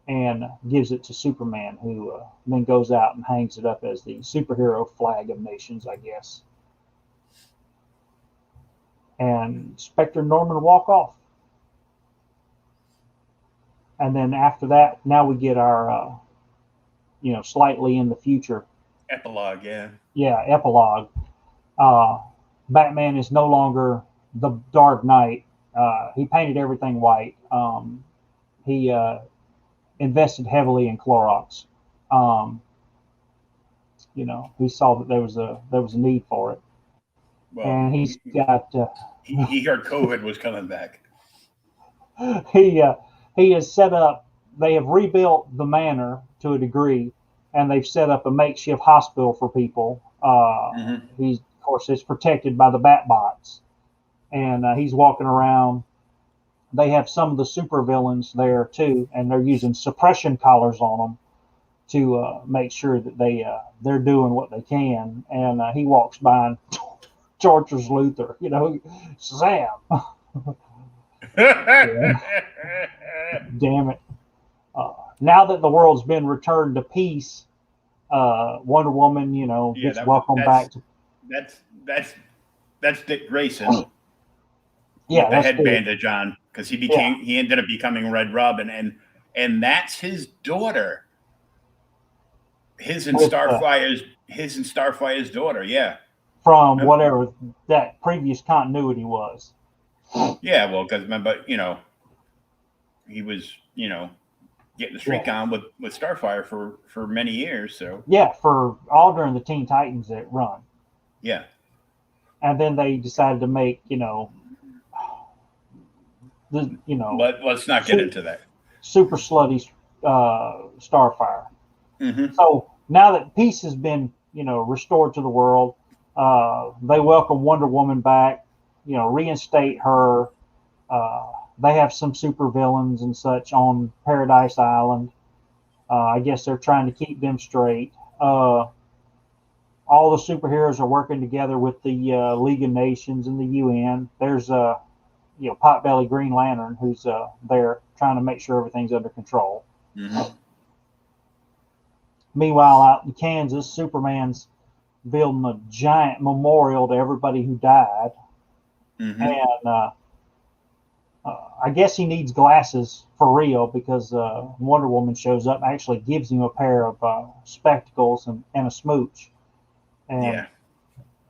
and gives it to Superman, who then goes out and hangs it up as the superhero flag of nations, I guess. And Spectre and Norman walk off. And then after that, now we get our, slightly in the future. Epilogue, yeah. Yeah, epilogue. Batman is no longer the Dark Knight. He painted everything white. He invested heavily in Clorox. He saw that there was a need for it. Well, and he's got. He heard COVID was coming back. He has set up. They have rebuilt the manor to a degree, and they've set up a makeshift hospital for people. He's, of course, it's protected by the Batbots, and he's walking around. They have some of the supervillains there too, and they're using suppression collars on them to make sure that they're doing what they can. And he walks by and tortures Luthor. Sam. Damn it! Now that the world's been returned to peace, Wonder Woman, gets welcomed back. That's Dick Grayson. Yeah, the head bandage on, because he ended up becoming Red Robin, and that's his daughter. His and Starfire's daughter, yeah. From whatever that previous continuity was. Yeah, well, because remember, he was, getting the streak on with Starfire for many years. So yeah, for all during the Teen Titans that run. Yeah. And then they decided to make, let's not get into that. Super slutty Starfire. So now that peace has been, restored to the world, they welcome Wonder Woman back, reinstate her. They have some super villains and such on Paradise Island. I guess they're trying to keep them straight. All the superheroes are working together with the League of Nations and the UN. There's Potbelly Green Lantern who's there trying to make sure everything's under control. Meanwhile, out in Kansas, Superman's building a giant memorial to everybody who died. And I guess he needs glasses for real, because Wonder Woman shows up and actually gives him a pair of spectacles and a smooch. And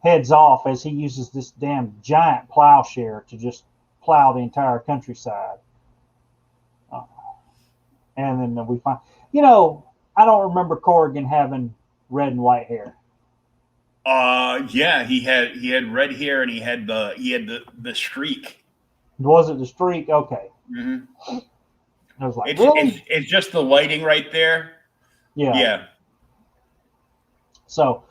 heads off as he uses this damn giant plowshare to just plow the entire countryside. And then we find, I don't remember Corrigan having red and white hair. Yeah, he had red hair and he had the streak. Was it the streak? Okay. Mm-hmm. I was like, It's, really? it's just the lighting right there. Yeah. Yeah. So,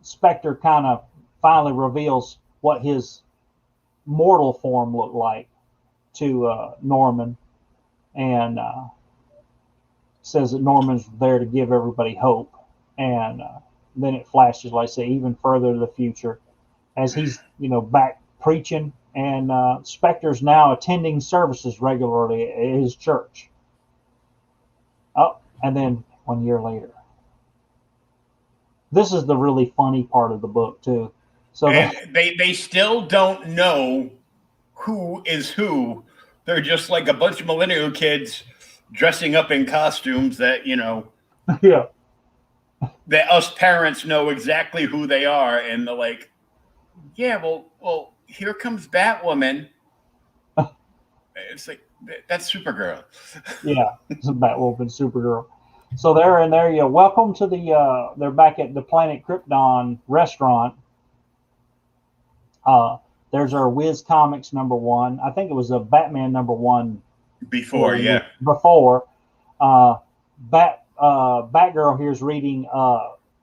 Spectre kind of finally reveals what his mortal form looked like to Norman, and says that Norman's there to give everybody hope. And then it flashes, like I say, even further to the future as he's, back preaching, and Spectre's now attending services regularly at his church. Oh, and then 1 year later. This is the really funny part of the book, too. So And they still don't know who is who. They're just like a bunch of millennial kids dressing up in costumes that, yeah, that us parents know exactly who they are. And they're like, yeah, well, here comes Batwoman. It's like, that's Supergirl. yeah, it's a Batwoman, Supergirl. So they're in there. Yeah, welcome to they're back at the Planet Krypton restaurant. There's our Wiz Comics #1. I think it was a Batman #1 Before, yeah. Before, Batgirl here is reading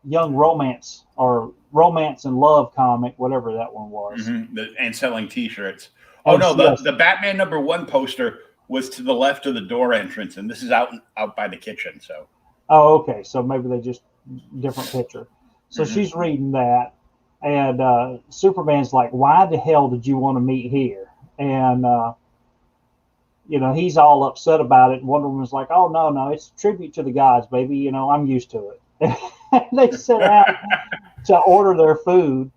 Young Romance or Romance and Love comic, whatever that one was, and selling T-shirts. Oh no, the Batman #1 poster was to the left of the door entrance, and this is out by the kitchen. So. Oh, okay. So maybe they just different picture. So she's reading that, and Superman's like, "Why the hell did you want to meet here?" And he's all upset about it. And Wonder Woman's like, "Oh no, it's a tribute to the gods, baby. I'm used to it." They sit out to order their food,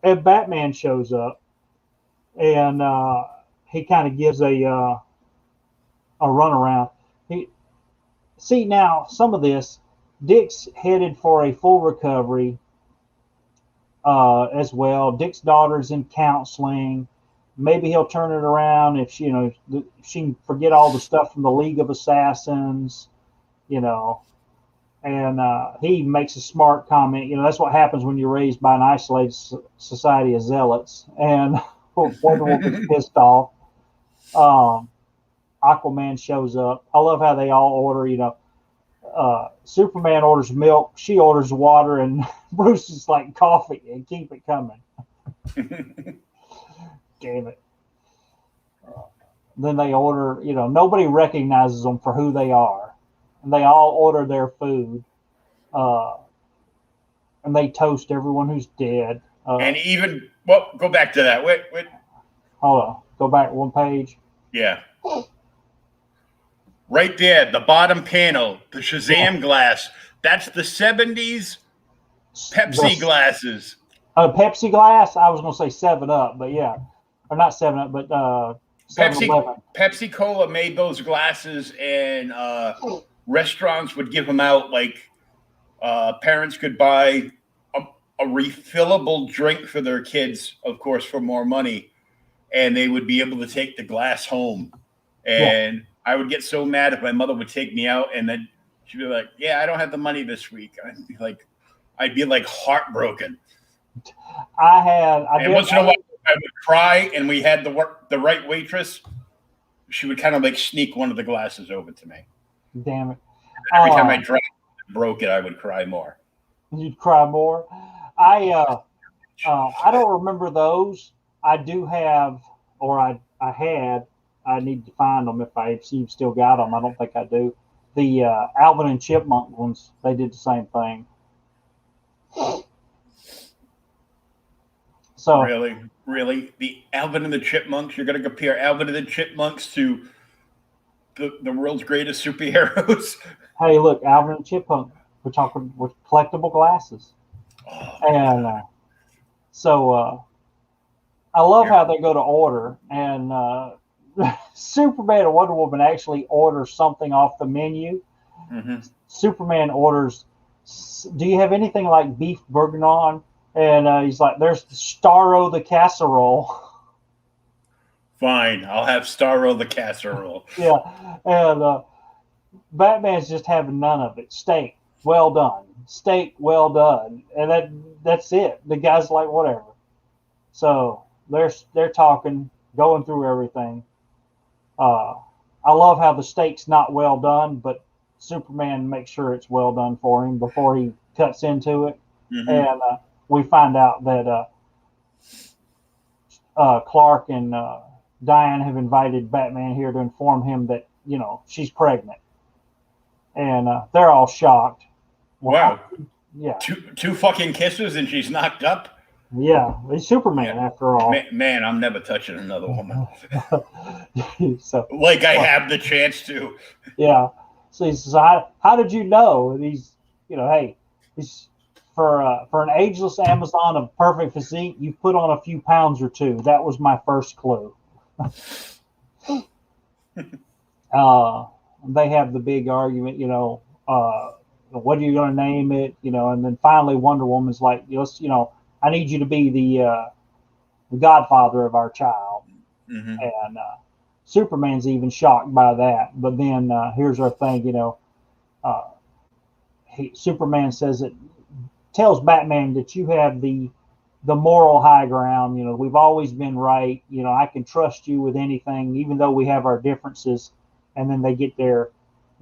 and Batman shows up, and he kind of gives a runaround. See, now some of this, Dick's headed for a full recovery as well. Dick's daughter's in counseling. Maybe he'll turn it around if she can forget all the stuff from the League of Assassins, And he makes a smart comment. That's what happens when you're raised by an isolated society of zealots. And Wonder Woman's pissed off. Aquaman shows up. I love how they all order, Superman orders milk, she orders water, and Bruce is like coffee and keep it coming. Damn it. Then they order, nobody recognizes them for who they are. And they all order their food. And they toast everyone who's dead. And even, go back to that. Wait. Hold on. Go back one page. Yeah. Right there, the bottom panel, the Shazam glass. That's the 70s Pepsi glasses. Pepsi glass? I was going to say 7-Up, but yeah. Or not 7-Up, but 7-Eleven. Pepsi Cola made those glasses, and restaurants would give them out. Like parents could buy a refillable drink for their kids, of course, for more money. And they would be able to take the glass home. And I would get so mad if my mother would take me out, and then she'd be like, "Yeah, I don't have the money this week." I'd be like heartbroken. Once in a while, I would cry, and we had the right waitress. She would kind of like sneak one of the glasses over to me. Damn it! Every time I broke it, I would cry more. You'd cry more. I don't remember those. I do have, or I had. I need to find them if you've still got them. I don't think I do. The Alvin and Chipmunk ones, they did the same thing. So really, the Alvin and the Chipmunks. You're going to compare Alvin and the Chipmunks to the world's greatest superheroes? Hey, look, Alvin and Chipmunk. We're talking with collectible glasses, and so I love how they go to order and. Superman and Wonder Woman actually order something off the menu. Superman orders, "Do you have anything like beef bourguignon?" And he's like, "There's Starro the casserole." Fine, I'll have Starro the casserole. Yeah, and Batman's just having none of it. Steak, well done. Steak, well done. And that's it. The guy's like, whatever. So they're talking, going through everything. I love how the steak's not well done, but Superman makes sure it's well done for him before he cuts into it. Mm-hmm. And we find out that Clark and Diane have invited Batman here to inform him that, she's pregnant. And they're all shocked. Wow. Yeah. Two fucking kisses and she's knocked up? Yeah. He's Superman after all. Man, I'm never touching another woman. So, like I have the chance to. Yeah. So he says, how did you know? And he's, hey, he's for an ageless Amazon of perfect physique, you've put on a few pounds or two. That was my first clue. They have the big argument, what are you going to name it? And then finally Wonder Woman's like, I need you to be the godfather of our child. Mm-hmm. And Superman's even shocked by that. But then here's our thing, Superman says tells Batman that you have the moral high ground. We've always been right. I can trust you with anything, even though we have our differences. And then they get their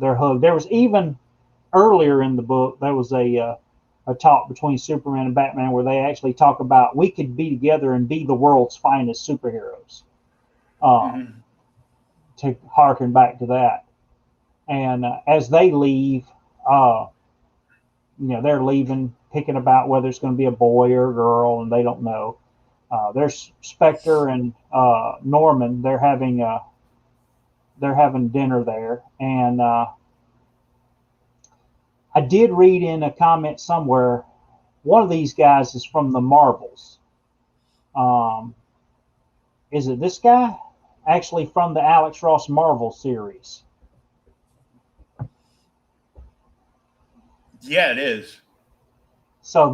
hug. There was even earlier in the book, there was a talk between Superman and Batman where they actually talk about we could be together and be the world's finest superheroes. To harken back to that. And as they leave, they're leaving, picking about whether it's going to be a boy or a girl, and they don't know. There's Spectre and Norman. They're having dinner there, and I did read in a comment somewhere, one of these guys is from the Marvels. Is it this guy? Actually from the Alex Ross Marvel series. Yeah, it is. So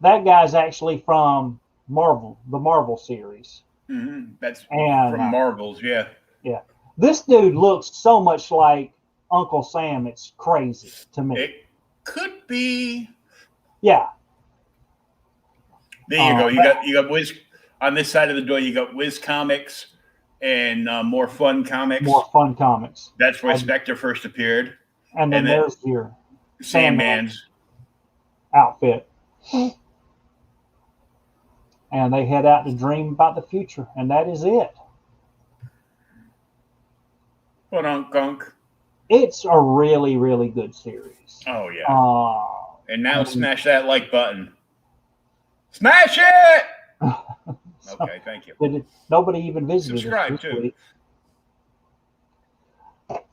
that guy's actually from Marvel, the Marvel series. Mm-hmm. That's from Marvels, yeah. Yeah. This dude looks so much like Uncle Sam, it's crazy to me. It could be. Yeah. There you go. You got Wiz on this side of the door. You got Wiz Comics and More Fun Comics. More Fun Comics. That's where Spectre first appeared. And then there's your Sandman's outfit. And they head out to dream about the future, and that is it. What on gunk? It's a really, really good series. Oh yeah. And now smash that like button. Smash it! Okay, thank you. Nobody even visited. Subscribe too. Week.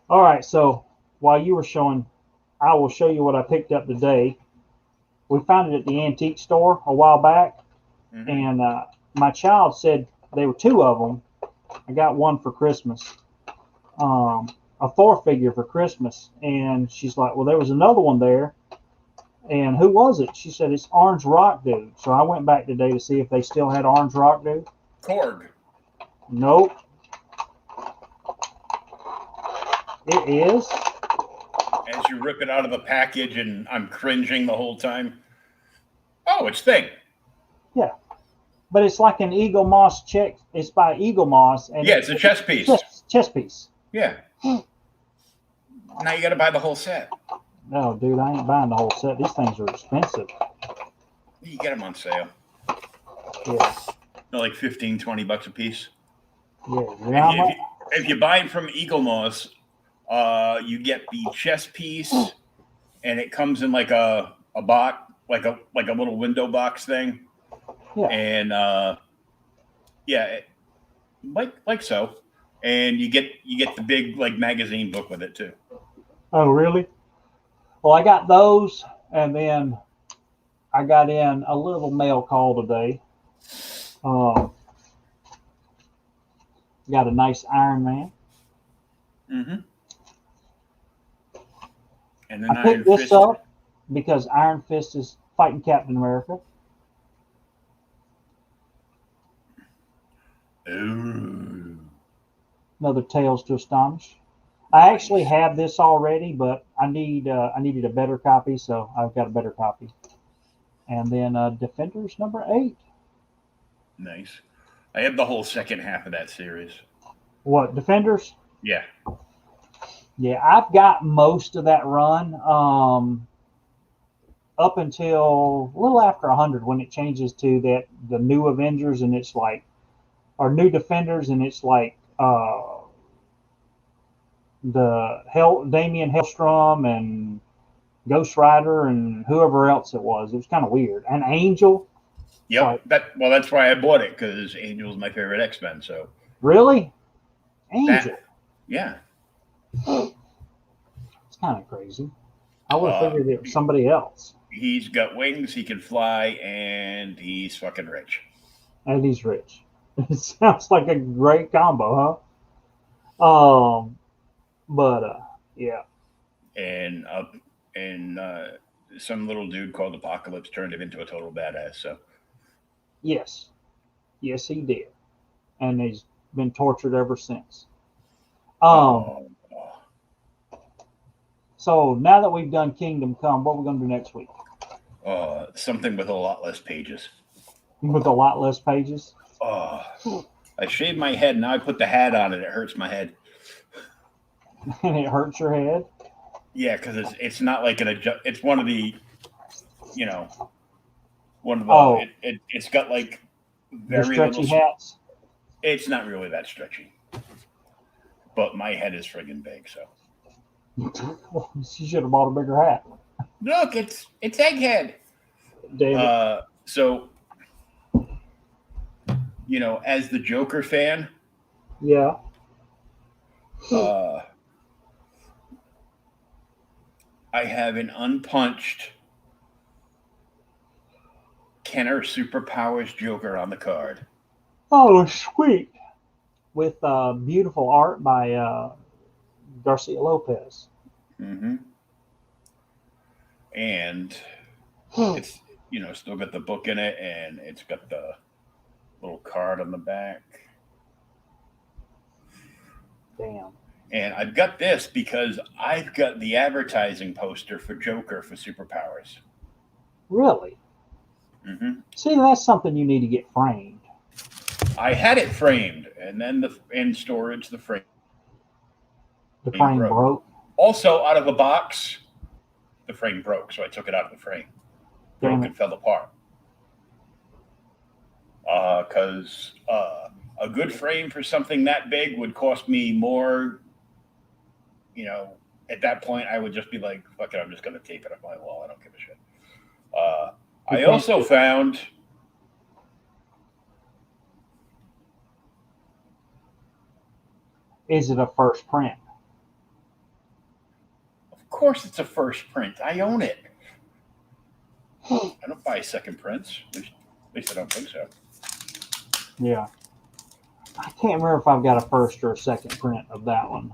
All right, so while you were showing, I will show you what I picked up today. We found it at the antique store a while back, and my child said there were two of them. I got one for Christmas, a 4-figure for Christmas, and she's like, well, there was another one there. And who was it? She said, it's Orange Rock Dude. So I went back today to see if they still had Orange Rock Dude. Korg. Nope. It is. As you rip it out of the package, and I'm cringing the whole time. Oh, it's Thing. Yeah. But it's like an Eagle Moss check. It's by Eagle Moss. And yeah, it's a chess piece. Chess piece. Yeah. Now you got to buy the whole set. No, dude, I ain't buying the whole set. These things are expensive. You get them on sale. Yeah. They're like $15-20 a piece. Yeah. If you buy it from Eagle Moss, you get the chess piece, and it comes in like a box, like a little window box thing. Yeah. And like so, and you get the big like magazine book with it too. Oh, really? Well, I got those, and then I got in a little mail call today. Got a nice Iron Man. Mm-hmm. And then I picked this up because Iron Fist is fighting Captain America. Ooh. Another Tales to Astonish. I actually have this already, but I needed a better copy, so I've got a better copy. And then Defenders number 8. Nice. I have the whole second half of that series. What, Defenders? Yeah. Yeah, I've got most of that run up until a little after 100 when it changes to the new Avengers and it's like, or new Defenders and it's like Damian Hellstrom and Ghost Rider and whoever else it was. It was kind of weird. And Angel. Yep. That's why I bought it, because Angel's my favorite X-Men. So really, Angel. Yeah. It's kind of crazy. I would have figured it was somebody else. He's got wings, he can fly, and he's fucking rich. And he's rich. It sounds like a great combo, huh? Yeah. And some little dude called Apocalypse turned him into a total badass. So Yes, he did, and he's been tortured ever since. So now that we've done Kingdom Come, what are we going to do next week? Something with a lot less pages. With a lot less pages? I shaved my head, now I put the hat on and it hurts my head. And it hurts your head? Yeah, because it's not like it's one of the, one of the, it's got like very the stretchy little hats? It's not really that stretchy. But my head is friggin' big, so. You should have bought a bigger hat. Look, it's Egghead. Damn it. So, as the Joker fan, yeah, I have an unpunched Kenner Superpowers Joker on the card. Oh, sweet. With beautiful art by Garcia Lopez. Mm-hmm. And it's, still got the book in it, and it's got the little card on the back. Damn. And I've got this because I've got the advertising poster for Joker for Superpowers. Really? Mm-hmm. See, that's something you need to get framed. I had it framed, and then in storage, the frame. The frame broke. Also, out of a box, the frame broke, so I took it out of the frame. Broke and fell apart. Because a good frame for something that big would cost me more. At that point, I would just be like, fuck it, I'm just going to tape it up my wall. I don't give a shit. I also found... Is it a first print? Of course it's a first print. I own it. I don't buy second prints. At least I don't think so. Yeah. I can't remember if I've got a first or a second print of that one.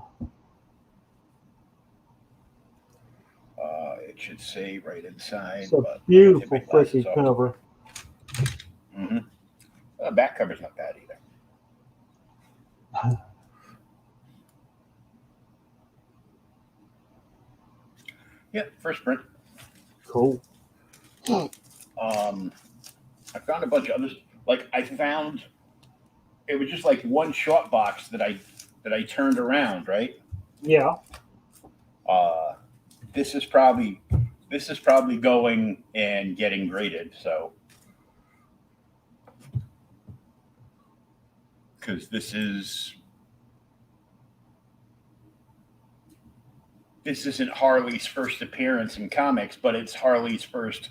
It should say right inside. It's a beautiful freaking cover. Mm-hmm. The back cover's not bad either. Yeah, first print. Cool. I found a bunch of others. Like it was just like one short box that I turned around, right? Yeah. This is probably going and getting graded, so because this isn't Harley's first appearance in comics, but it's Harley's first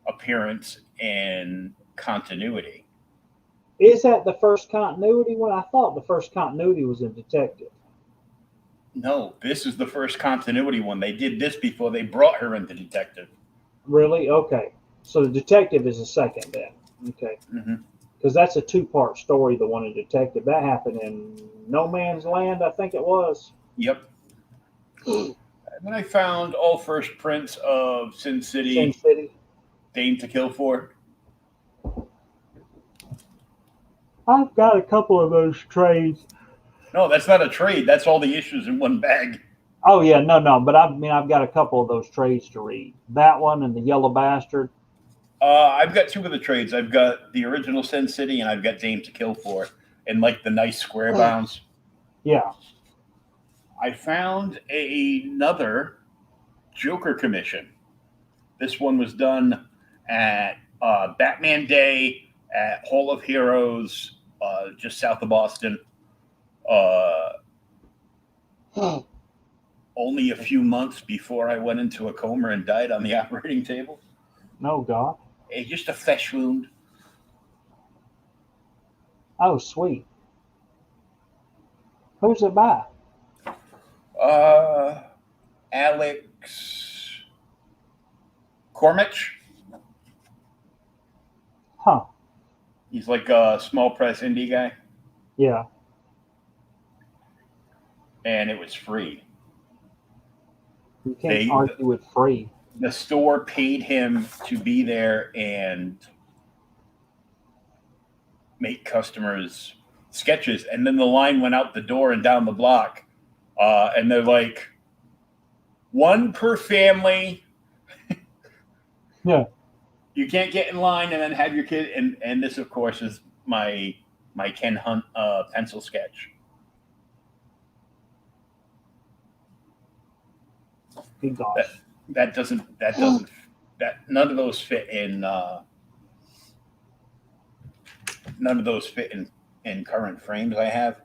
appearance in continuity. Is that the first continuity one? I thought the first continuity was in Detective. No, this is the first continuity one. They did this before they brought her into Detective. Really? Okay. So the Detective is the second then. Okay. Because that's a 2-part story, the one in Detective. That happened in No Man's Land, I think it was. Yep. And then I found all first prints of Sin City. Dame to Kill For. I've got a couple of those trades. No, that's not a trade. That's all the issues in one bag. Oh yeah, no. But I mean, I've got a couple of those trades to read. That one and the Yellow Bastard. I've got two of the trades. I've got the original Sin City, and I've got Dame to Kill for, and like the nice square bounds. Yeah. I found another Joker commission. This one was done at Batman Day at Hall of Heroes, just south of Boston. Only a few months before I went into a coma and died on the operating table. No God. Just a flesh wound. Oh, sweet. Who's it by? Alex Cormich. Huh. He's like a small press indie guy. Yeah. And it was free. You can't argue with free. The store paid him to be there and make customers sketches. And then the line went out the door and down the block. And they're like, one per family. Yeah. You can't get in line and then have your kid. And this, of course, is my Ken Hunt pencil sketch. Good gosh. That none of those fit in in current frames I have.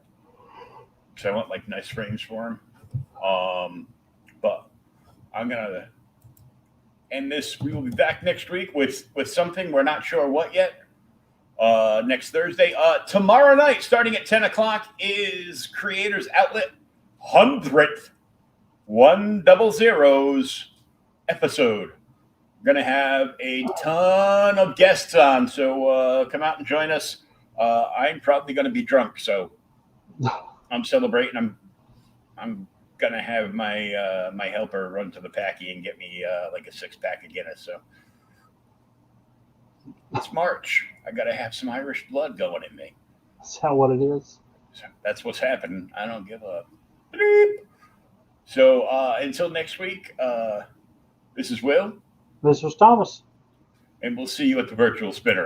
So I want like nice frames for them. But I'm gonna end this. We will be back next week with something we're not sure what yet. Next Thursday. Tomorrow night, starting at 10 o'clock, is Creators Outlet 100th 100 episode. We're gonna have a ton of guests on, so come out and join us. I'm probably gonna be drunk, so I'm celebrating. I'm gonna have my my helper run to the packy and get me like a 6-pack of Guinness. So it's March. I gotta have some Irish blood going in me. That's how what it is. So that's what's happening. I don't give a bleep. So until next week, this is Will. This was Thomas. And we'll see you at the virtual spinner.